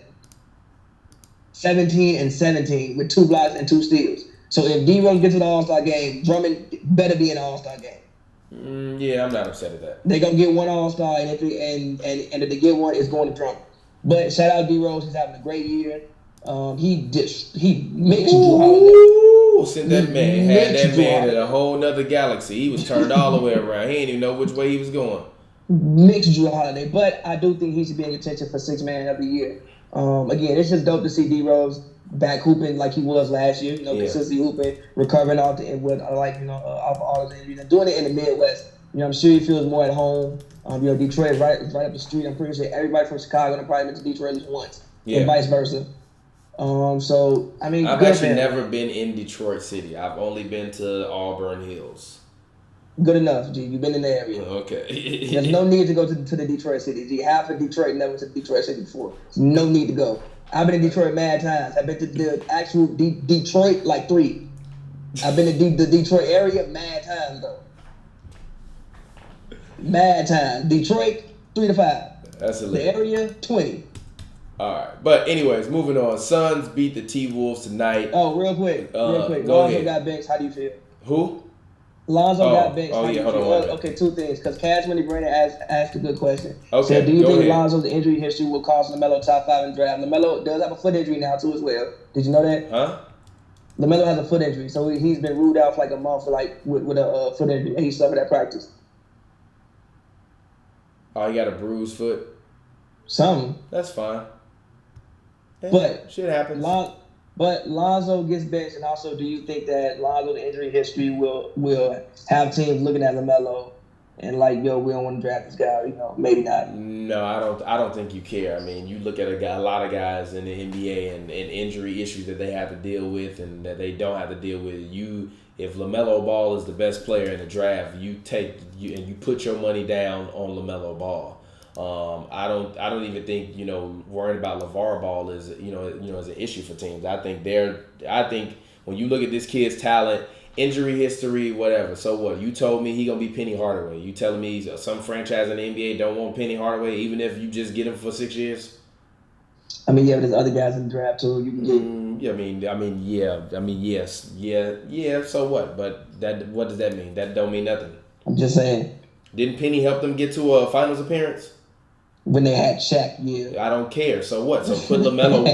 17 and 17 with 2 blocks and 2 steals. So if D-Rose gets to the All-Star game, Drummond better be in the All-Star game. Yeah, I'm not upset at that. They're gonna get 1 All-Star, and if they get one, it's going to Drummond. But shout out D-Rose, he's having a great year. He mixed Drew Holiday. Sent that man, had that man in a whole nother galaxy. He was turned all the way around. He didn't even know which way he was going. Mixed Drew Holiday, but I do think he should be in contention for 6th man of the year. Again, it's just dope to see D-Rose back hooping like he was last year. Consistently hooping, recovering off off all his injuries, and doing it in the Midwest. I'm sure he feels more at home. Detroit is right up the street. I'm pretty sure everybody from Chicago probably been to Detroit at least once, and vice versa. I've actually never been in Detroit City. I've only been to Auburn Hills. Good enough, G. You've been in the area. Okay. There's no need to go to the Detroit City, G. Half of Detroit never to Detroit City before. No need to go. I've been in Detroit mad times. I've been to the actual Detroit like 3. I've been to the Detroit area mad times though. Mad times. Detroit 3 to 5. That's illegal. The area 20. All right, but anyways, moving on. Suns beat the T-Wolves tonight. Oh, real quick. Lonzo got benched. How do you feel? Who? Lonzo got benched. Oh, yeah, hold on. Okay, 2 things. Because Cash Money Brandon asked a good question. Okay, so do you think ahead. Lonzo's injury history will cost LaMelo top 5 in the draft? LaMelo does have a foot injury now, too, as well. Did you know that? Huh? LaMelo has a foot injury, so he's been ruled out for like a month with a foot injury, and he suffered at practice. Oh, he got a bruised foot? Something. That's fine. Yeah, But shit happens. But Lonzo gets benched, and also, do you think that Lonzo's injury history will have teams looking at LaMelo and like, yo, we don't want to draft this guy? Maybe not. No, I don't think you care. I mean, you look at a lot of guys in the NBA and injury issues that they have to deal with and that they don't have to deal with. If LaMelo Ball is the best player in the draft, you put your money down on LaMelo Ball. I don't even think worrying about LeVar Ball is is an issue for teams. I think when you look at this kid's talent, injury history, whatever. So what? You told me he gonna be Penny Hardaway. You telling me some franchise in the NBA don't want Penny Hardaway even if you just get him for 6 years? But there's other guys in the draft too. You can get. Yes. So what? But what does that mean? That don't mean nothing. I'm just saying. Didn't Penny help them get to a finals appearance? When they had Shaq, yeah. I don't care. So what? So put LaMelo.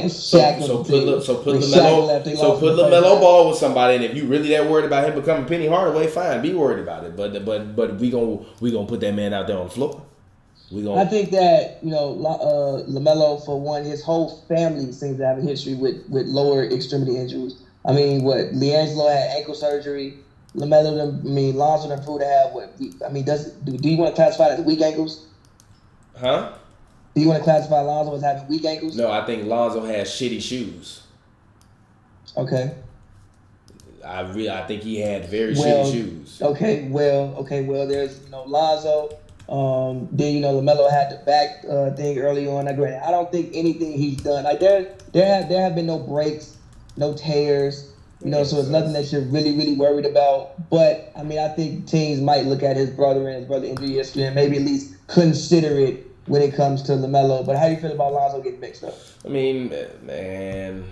put LaMelo Ball with somebody, and if you really that worried about him becoming Penny Hardaway, fine, be worried about it. But we gonna put that man out there on the floor. I think that LaMelo, for one, his whole family seems to have a history with lower extremity injuries. LiAngelo had ankle surgery. Lonzo and Drew to have what? Do you want to classify it as weak ankles? Huh? Do you want to classify Lonzo as having weak ankles? No, I think Lonzo has shitty shoes. Okay. I think he had very shitty shoes. Okay. There's Lonzo. Then LaMelo had the back thing early on. I don't think anything he's done. Like there have been no breaks, no tears. So it's nothing that you're really, really worried about. But I think teams might look at his brother and his brother injury history and maybe at least consider it when it comes to LaMelo. But how do you feel about Lonzo getting mixed up? Man.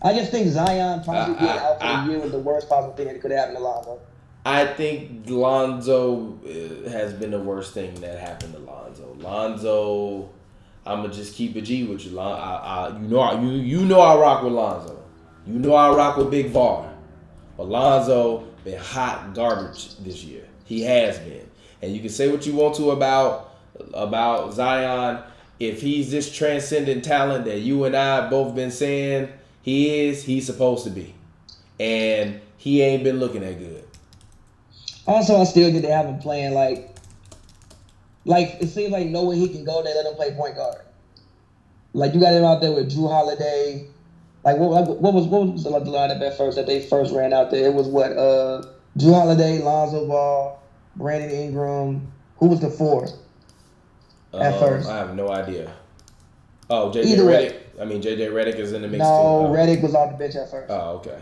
I just think Zion probably getting out for the year was the worst possible thing that could happen to Lonzo. I think Lonzo has been the worst thing that happened to Lonzo. I'ma just keep it G with you. I rock with Lonzo. I rock with Big Var. But Lonzo been hot garbage this year. He has been. And you can say what you want to about Zion. If he's this transcendent talent that you and I have both been saying he's supposed to be. And he ain't been looking that good. Also, I still think they have him playing like it seems like nowhere he can go, they let him play point guard. Like you got him out there with Drew Holiday. Like what was the lineup at first that they first ran out there? It was Drew Holiday, Lonzo Ball, Brandon Ingram. Who was the four at first? I have no idea. Oh, JJ Redick. I mean, JJ Redick is in the mix no, too. No, Redick was off the bench at first. Oh, okay.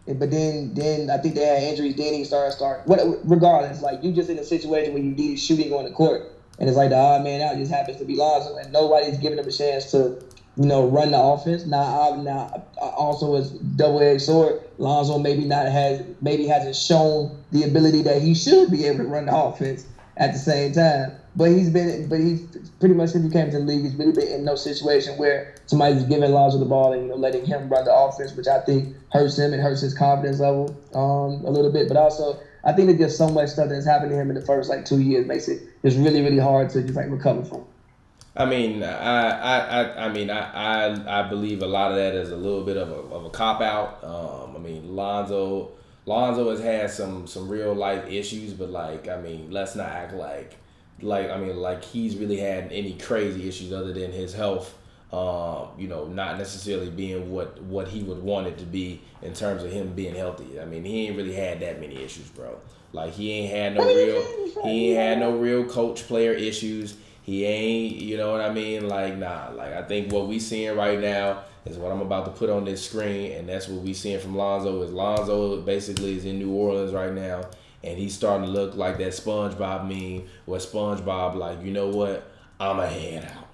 But then I think they had injuries. Then he started. Regardless, like you just in a situation where you need shooting on the court, and it's like the odd man out just happens to be Lonzo, and nobody's giving him a chance to, run the offense. Now also as double-edged sword, Lonzo maybe hasn't shown the ability that he should be able to run the offense at the same time. But he's pretty much, since he came to the league, he's really been in no situation where somebody's giving Lonzo the ball and letting him run the offense, which I think hurts him and hurts his confidence level a little bit. But also, I think there's just so much stuff that's happened to him in the first 2 years makes it just really, really hard to just recover from. I mean, I believe a lot of that is a little bit of a cop out. I mean, Lonzo has had some real life issues, but let's not act like he's really had any crazy issues other than his health. Not necessarily being what he would want it to be in terms of him being healthy. I mean, he ain't really had that many issues, bro. Like he ain't had no real coach player issues. He ain't, you know what I mean? I think what we seeing right now is what I'm about to put on this screen, and that's what we seeing from Lonzo. Is Lonzo basically is in New Orleans right now, and he's starting to look like that SpongeBob meme where SpongeBob like, you know what? I'ma head out.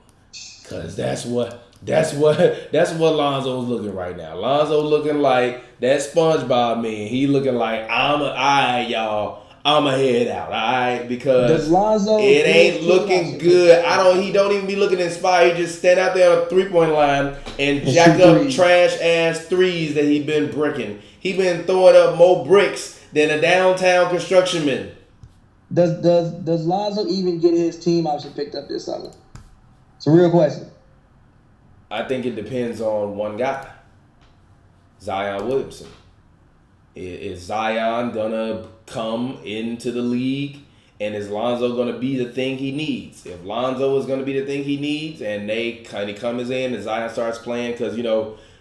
Cause that's what Lonzo's looking right now. Lonzo looking like that SpongeBob meme. He looking like I'ma head out, all right? Because it ain't looking good. He don't even be looking inspired. He just stand out there on a 3-point line and jack up trash ass threes that he been bricking. He been throwing up more bricks than a downtown construction man. Does Lonzo even get his team option picked up this summer? It's a real question. I think it depends on one guy, Zion Williamson. Is Zion gonna come into the league, and is Lonzo gonna be the thing he needs? If Lonzo is gonna be the thing he needs, and they kind of comes in and Zion starts playing, because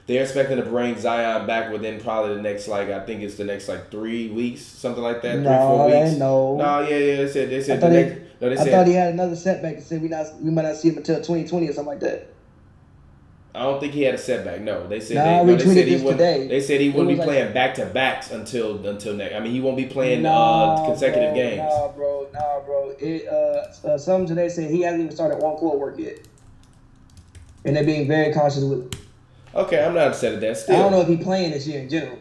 they're expecting to bring Zion back within probably the next I think it's the next 3 weeks, something like that. 3-4 weeks. No. No, yeah. They said I thought he had another setback. They said we might not see him until 2020 or something like that. I don't think he had a setback. No, they said they said he wouldn't. Today. They said he wouldn't be playing back to backs until next. I mean, he won't be playing consecutive games. Nah, bro. Some today said he hasn't even started on-court work yet, and they're being very cautious with it. Okay, I'm not upset at that. Still, I don't know if he's playing this year in general.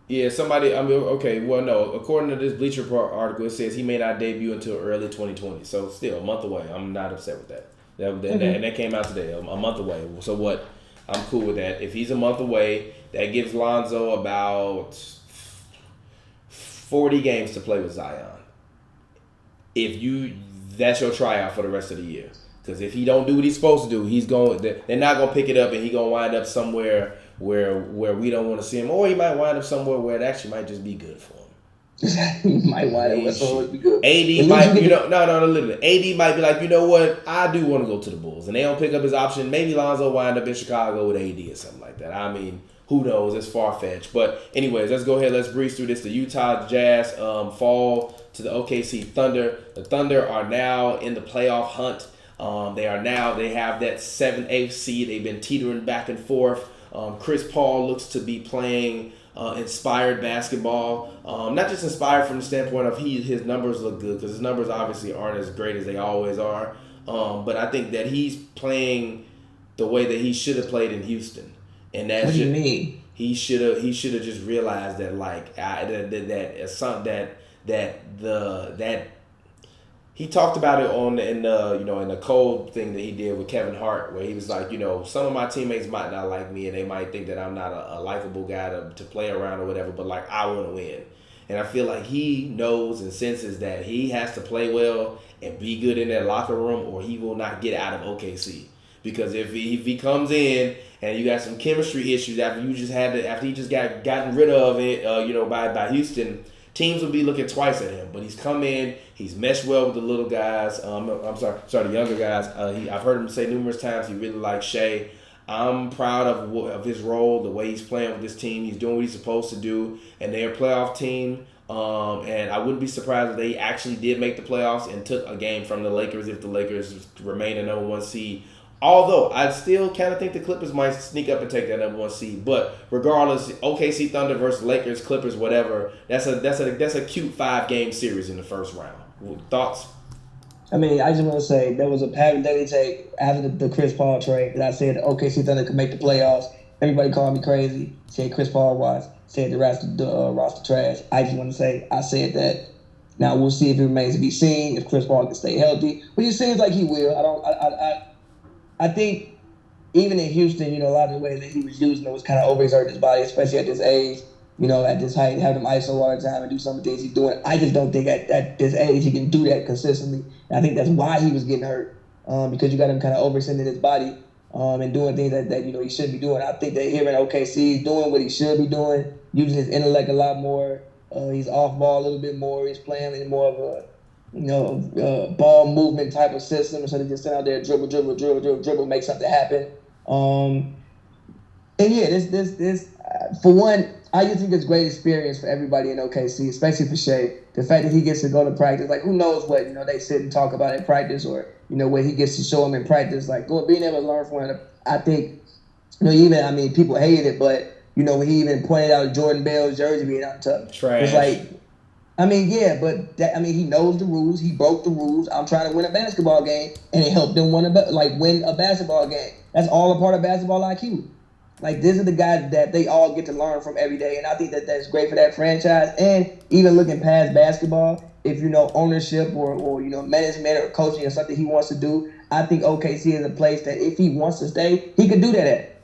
Yeah, according to this Bleacher Report article, it says he may not debut until early 2020. So still a month away. I'm not upset with that. And that came out today, a month away. So what? I'm cool with that. If he's a month away, that gives Lonzo about 40 games to play with Zion. That's your tryout for the rest of the year. Because if he don't do what he's supposed to do, they're not gonna pick it up, and he's gonna wind up somewhere where we don't want to see him, or he might wind up somewhere where it actually might just be good for him. He might wind up somewhere be good. AD might, literally. AD might be like, you know what? I do want to go to the Bulls, and they don't pick up his option. Maybe Lonzo wind up in Chicago with AD or something like that. I mean, who knows? It's far fetched. But anyways, let's go ahead. Let's breeze through this. The Utah Jazz fall to the OKC Thunder. The Thunder are now in the playoff hunt. They have that 7th-8th seed. They've been teetering back and forth. Chris Paul looks to be playing inspired basketball. Not just inspired from the standpoint of his numbers look good, because his numbers obviously aren't as great as they always are. But I think that he's playing the way that he should have played in Houston. And that's what do you mean? He should have just realized that he talked about it in the cold thing that he did with Kevin Hart, where he was like, some of my teammates might not like me, and they might think that I'm not a likable guy to play around or whatever, but I want to win. And I feel like he knows and senses that he has to play well and be good in that locker room, or he will not get out of OKC. Because if he comes in and you got some chemistry issues after he just gotten rid of it, by Houston, teams will be looking twice at him. But he's come in, he's meshed well with the little guys. The younger guys. I've heard him say numerous times he really likes Shea. I'm proud of his role, the way he's playing with this team. He's doing what he's supposed to do, and they're a playoff team. And I wouldn't be surprised if they actually did make the playoffs and took a game from the Lakers if the Lakers remain the number 1 seed. Although I still kind of think the Clippers might sneak up and take that number 1 seed. But regardless, OKC Thunder versus Lakers, Clippers, whatever. That's a cute 5-game series in the first round. Thoughts? I mean, I just want to say there was a pattern that they take after the Chris Paul trade that I said the OKC Thunder could make the playoffs. Everybody called me crazy. Said Chris Paul was. Said the roster trash. I just want to say I said that. Now we'll see if it remains to be seen if Chris Paul can stay healthy, but it seems like he will. I think even in Houston, a lot of the ways that he was using it was kind of overexerting his body, especially at this age. At this height, have him ISO all the time and do some of the things he's doing. I just don't think at this age he can do that consistently. And I think that's why he was getting hurt, because you got him kind of overextending his body and doing things that he shouldn't be doing. I think that here in OKC, he's doing what he should be doing, using his intellect a lot more. He's off ball a little bit more. He's playing in more of a ball movement type of system instead of just sitting out there dribble, make something happen. And yeah, this for one, I just think it's great experience for everybody in OKC, especially for Shea. The fact that he gets to go to practice, like who knows what they sit and talk about at practice, or what he gets to show him in practice. Like being able to learn from him, I think people hated it, but when he even pointed out Jordan Bell's jersey being out tough, trash. It's like, he knows the rules. He broke the rules. I'm trying to win a basketball game, and it helped him win a basketball game. That's all a part of basketball IQ. Like, this is the guys that they all get to learn from every day, and I think that that's great for that franchise. And even looking past basketball, if ownership or management or coaching or something he wants to do, I think OKC is a place that if he wants to stay, he could do that at.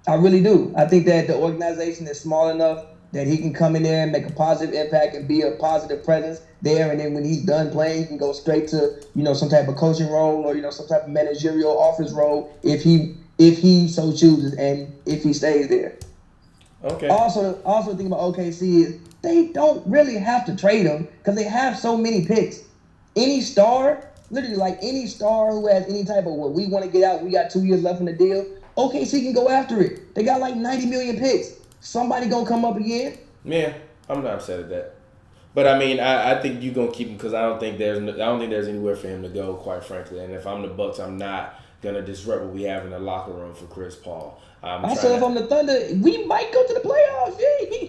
I really do. I think that the organization is small enough that he can come in there and make a positive impact and be a positive presence there. And then when he's done playing, he can go straight to, some type of coaching role or, some type of managerial office role if he so chooses and if he stays there. Okay. Also the thing about OKC is they don't really have to trade him because they have so many picks. Any star, literally like any star who has any type of we want to get out, we got 2 years left in the deal, OKC can go after it. They got like 90 million picks. Somebody gonna come up again. Yeah, I'm not upset at that. But I think you're gonna keep him because I don't think there's anywhere for him to go, quite frankly. And if I'm the Bucks, I'm not gonna disrupt what we have in the locker room for Chris Paul. I said if I'm the Thunder, we might go to the playoffs. Yeah.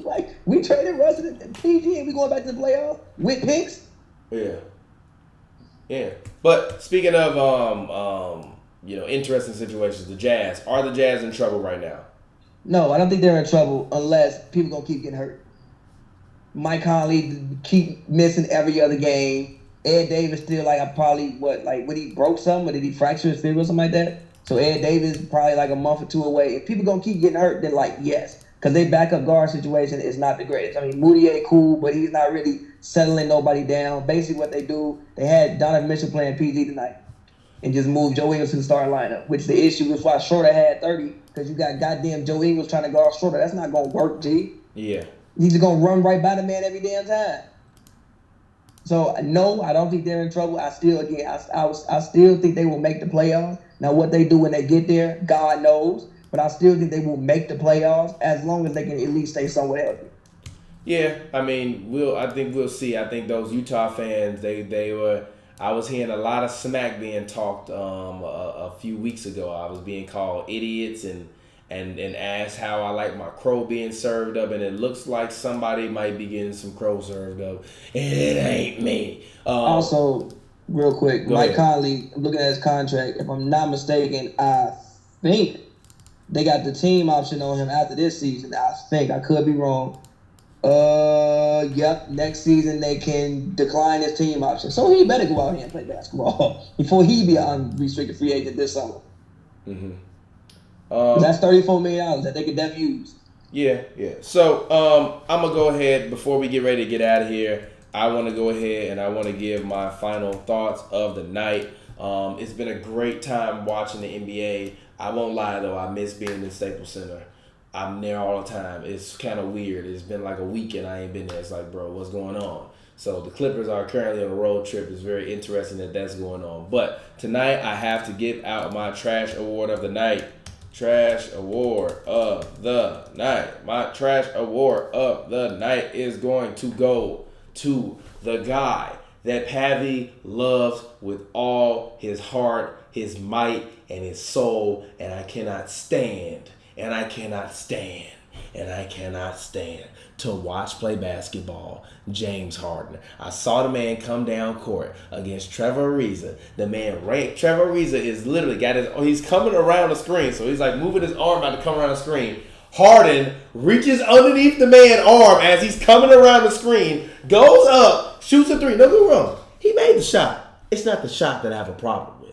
Like we traded Russ and PG and we going back to the playoffs with picks. Yeah. But speaking of interesting situations, the Jazz. Are the Jazz in trouble right now? No, I don't think they're in trouble unless people gonna keep getting hurt. Mike Conley keep missing every other game. Ed Davis still when he broke something, or did he fracture his finger or something like that? So Ed Davis probably like a month or two away. If people gonna keep getting hurt, then yes, because their backup guard situation is not the greatest. Moutier cool, but he's not really settling nobody down. Basically, what they do, they had Donovan Mitchell playing PG tonight, and just moved Joe Ingles to the starting lineup. Which the issue is why Schroeder had 30. Because you got goddamn Joe Ingles trying to guard Schroeder. That's not going to work, G. Yeah. He's just going to run right by the man every damn time. So, no, I don't think they're in trouble. I still think they will make the playoffs. Now, what they do when they get there, God knows. But I still think they will make the playoffs as long as they can at least stay somewhat healthy. Yeah, I think we'll see. I think those Utah fans, I was hearing a lot of smack being talked a few weeks ago. I was being called idiots and asked how I like my crow being served up, and it looks like somebody might be getting some crow served up, and it ain't me. Also, real quick, Mike Conley, looking at his contract, if I'm not mistaken, I think they got the team option on him after this season. I could be wrong. Yep. Next season they can decline his team option, so he better go out here and play basketball before he be an unrestricted free agent this summer. Mm-hmm. That's $34 million that they could definitely use. Yeah. So I'm gonna go ahead before we get ready to get out of here. I want to go ahead and I want to give my final thoughts of the night. It's been a great time watching the NBA. I won't lie though, I miss being in the Staples Center. I'm there all the time. It's kind of weird. It's been like a week and I ain't been there. It's like, bro, what's going on? So the Clippers are currently on a road trip. It's very interesting that that's going on. But tonight I have to give out my Trash Award of the Night. Trash Award of the Night. My Trash Award of the Night is going to go to the guy that Pavy loves with all his heart, his might, and his soul. And I cannot stand to watch play basketball, James Harden. I saw the man come down court against Trevor Ariza. The man ranked. Trevor Ariza is literally he's coming around the screen, so he's like moving his arm out to come around the screen. Harden reaches underneath the man's arm as he's coming around the screen, goes up, shoots a three. No, go wrong. He made the shot. It's not the shot that I have a problem with.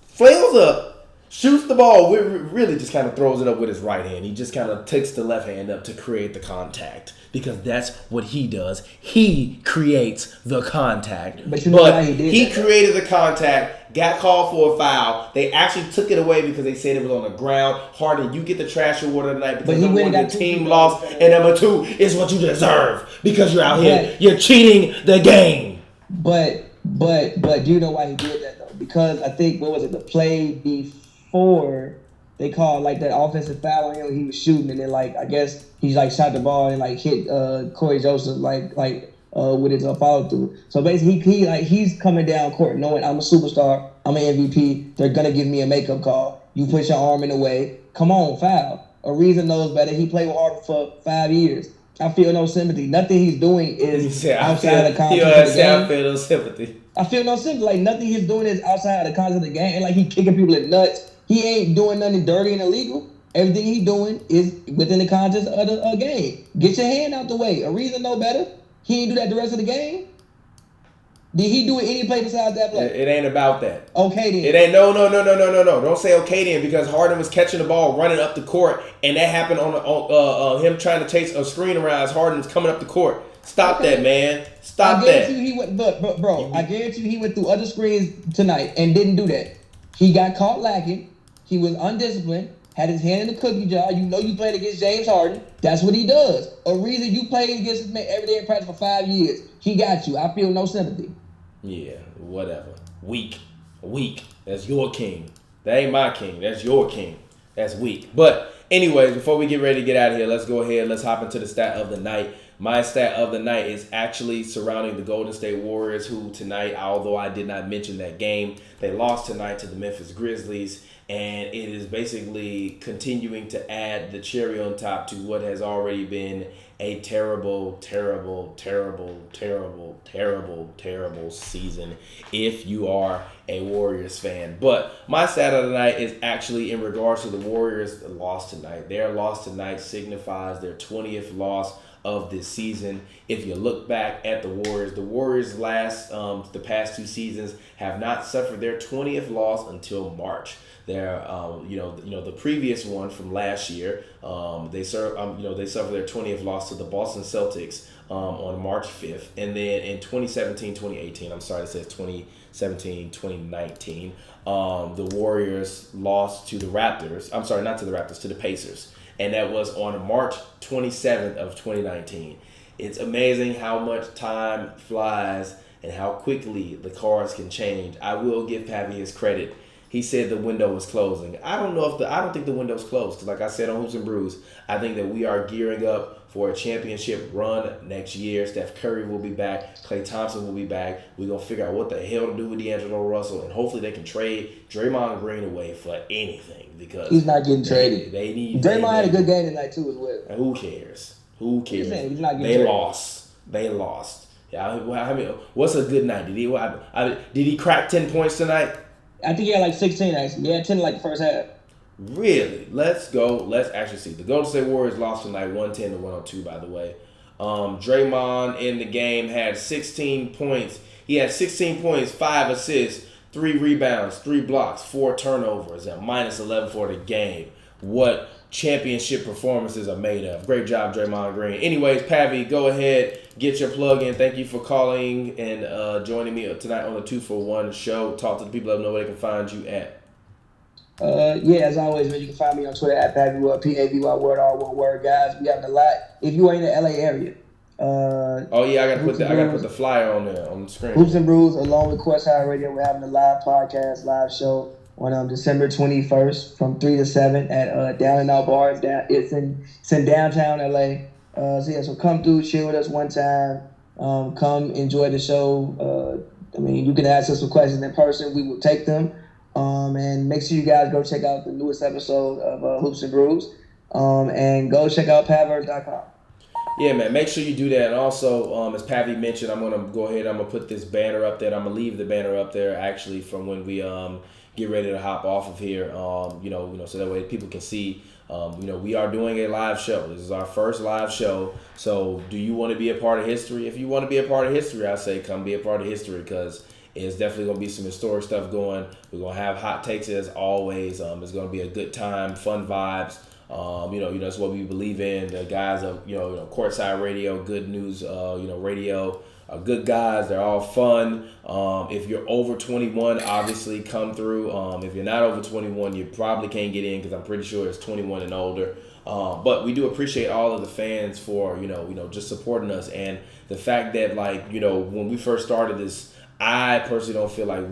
Flails up. Shoots the ball, really just kind of throws it up with his right hand. He just kind of takes the left hand up to create the contact because that's what he does. He creates the contact. But he created the contact, got called for a foul. They actually took it away because they said it was on the ground. Harden, you get the Trash Award of the night because number one, the team lost, and number two is what you deserve because you're out here, you're cheating the game. But do you know why he did that though? Because I think, the play before they called like that offensive foul on him, he was shooting, and then I guess he shot the ball and hit Corey Joseph with his follow through. So basically he's coming down court knowing I'm a superstar, I'm an MVP. They're gonna give me a makeup call. You put your arm in the way. Come on, foul. Ariza knows better. He played with Harden for 5 years. I feel no sympathy. Nothing he's doing is outside of the context of the game. I feel no sympathy. I feel no sympathy. Nothing he's doing is outside of the context of the game. And he kicking people in nuts. He ain't doing nothing dirty and illegal. Everything he doing is within the context of the game. Get your hand out the way. Ariza know better. He ain't do that the rest of the game. Did he do it any play besides that play? It ain't about that. Okay then. It ain't no. Don't say okay then because Harden was catching the ball running up the court and that happened on him trying to chase a screen around as Harden was coming up the court. Stop that, man. Stop that. I guarantee you he went, bro. I guarantee you he went through other screens tonight and didn't do that. He got caught lacking. He was undisciplined. Had his hand in the cookie jar. You know you played against James Harden. That's what he does. Ariza, you played against this man every day in practice for 5 years. He got you. I feel no sympathy. Yeah, whatever. Weak. That's your king. That ain't my king. That's your king. That's weak. But anyways, before we get ready to get out of here, let's go ahead. Let's hop into the stat of the night. My stat of the night is actually surrounding the Golden State Warriors, who tonight, although I did not mention that game, they lost tonight to the Memphis Grizzlies. And it is basically continuing to add the cherry on top to what has already been a terrible season if you are a Warriors fan. But my stat of the night is actually in regards to the Warriors' loss tonight. Their loss tonight signifies their 20th loss of this season. If you look back at the Warriors the past 2 seasons have not suffered their 20th loss until March. Their the previous one from last year, they suffered their 20th loss to the Boston Celtics on March 5th, and then in 2017-2018, I'm sorry, it says 2017-2019, the Warriors lost to the Raptors. I'm sorry, not to the Raptors, to the Pacers. And that was on March 27th of 2019. It's amazing how much time flies and how quickly the cards can change. I will give Pavy his credit. He said the window was closing. I don't think the window's closed. Because like I said on Hoops and Brews, I think that we are gearing up for a championship run next year. Steph Curry will be back. Klay Thompson will be back. We're going to figure out what the hell to do with D'Angelo Russell. And hopefully they can trade Draymond Green away for anything. Because he's not getting traded. They need Draymond had a good game tonight too as well. Who cares? He's not getting traded. They lost. Yeah, what's a good night? Did he crack 10 points tonight? I think he had 16 actually. He had 10 the first half. Really? Let's go. Let's actually see. The Golden State Warriors lost tonight 110-102, by the way. Draymond in the game had 16 points. He had 16 points, 5 assists, 3 rebounds, 3 blocks, 4 turnovers, and -11 for the game. What championship performances are made of. Great job, Draymond Green. Anyways, Pavy, go ahead, get your plug in. Thank you for calling and joining me tonight on the 2-for-1 show. Talk to the people, let them know where they can find you at. Yeah, as always, man, you can find me on Twitter at Pavy Pavy word all one word, guys. We having a lot. If you are in the LA area, Oh yeah, I gotta Hoops put and the Brews, flyer on there on the screen. Hoops and Brews, along with Courtside Radio, we're having a live podcast, live show on December 21st from 3 to 7 at Down and Out Bars. It's in downtown LA. So come through, chill with us one time. Come enjoy the show. You can ask us some questions in person. We will take them. And make sure you guys go check out the newest episode of Hoops and Brews. And go check out Pavers.com. Yeah, man. Make sure you do that. And also, as Pavy mentioned, I'm gonna go ahead. I'm gonna put this banner up there. I'm gonna leave the banner up there actually from when we get ready to hop off of here. So that way people can see. We are doing a live show. This is our first live show. So, do you want to be a part of history? If you want to be a part of history, I say come be a part of history because it's definitely gonna be some historic stuff going. We're gonna have hot takes as always. It's gonna be a good time, fun vibes. That's what we believe in. The guys of Courtside Radio, Good News, Radio, are good guys. They're all fun. If you're over 21, obviously come through. If you're not over 21, you probably can't get in because I'm pretty sure it's 21 and older. But we do appreciate all of the fans for just supporting us and the fact that when we first started this, I personally don't feel like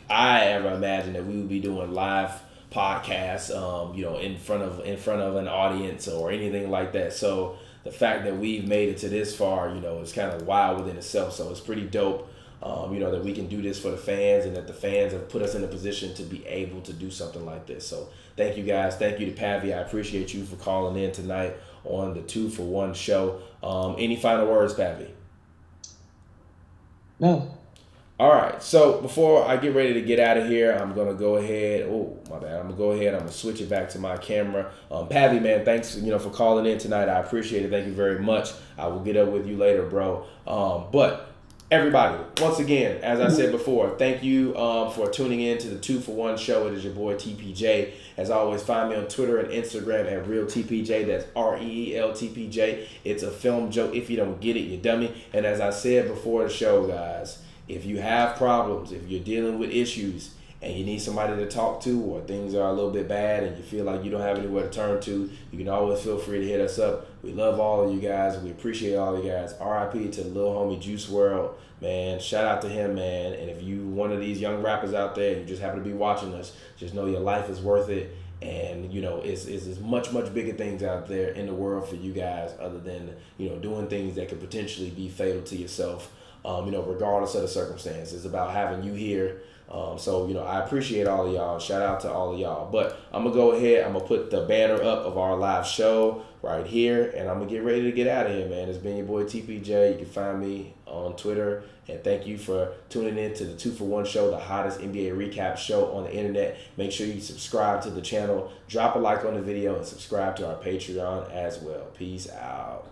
I ever imagined that we would be doing live podcasts, in front of an audience or anything like that. So the fact that we've made it to this far, is kind of wild within itself. So it's pretty dope, that we can do this for the fans and that the fans have put us in a position to be able to do something like this. So thank you guys. Thank you to Pavy. I appreciate you for calling in tonight on the 2-for-1 show. Any final words, Pavy? No. All right, so before I get ready to get out of here, I'm going to go ahead. Oh, my bad. I'm going to go ahead. I'm going to switch it back to my camera. Pavy, man, thanks for calling in tonight. I appreciate it. Thank you very much. I will get up with you later, bro. But everybody, once again, as I said before, thank you for tuning in to the 2-for-1 show. It is your boy TPJ. As always, find me on Twitter and Instagram at ReelTPJ. That's ReelTPJ. It's a film joke. If you don't get it, you dummy. And as I said before the show, guys, if you have problems, if you're dealing with issues and you need somebody to talk to or things are a little bit bad and you feel like you don't have anywhere to turn to, you can always feel free to hit us up. We love all of you guys. We appreciate all of you guys. RIP to the little homie Juice WRLD, man. Shout out to him, man. And if you one of these young rappers out there and you just happen to be watching us, just know your life is worth it. And, it's much, much bigger things out there in the world for you guys other than, doing things that could potentially be fatal to yourself. Regardless of the circumstances. It's about having you here. I appreciate all of y'all. Shout out to all of y'all. But I'm going to go ahead. I'm going to put the banner up of our live show right here. And I'm going to get ready to get out of here, man. It's been your boy TPJ. You can find me on Twitter. And thank you for tuning in to the 2-for-1 show, the hottest NBA recap show on the internet. Make sure you subscribe to the channel. Drop a like on the video and subscribe to our Patreon as well. Peace out.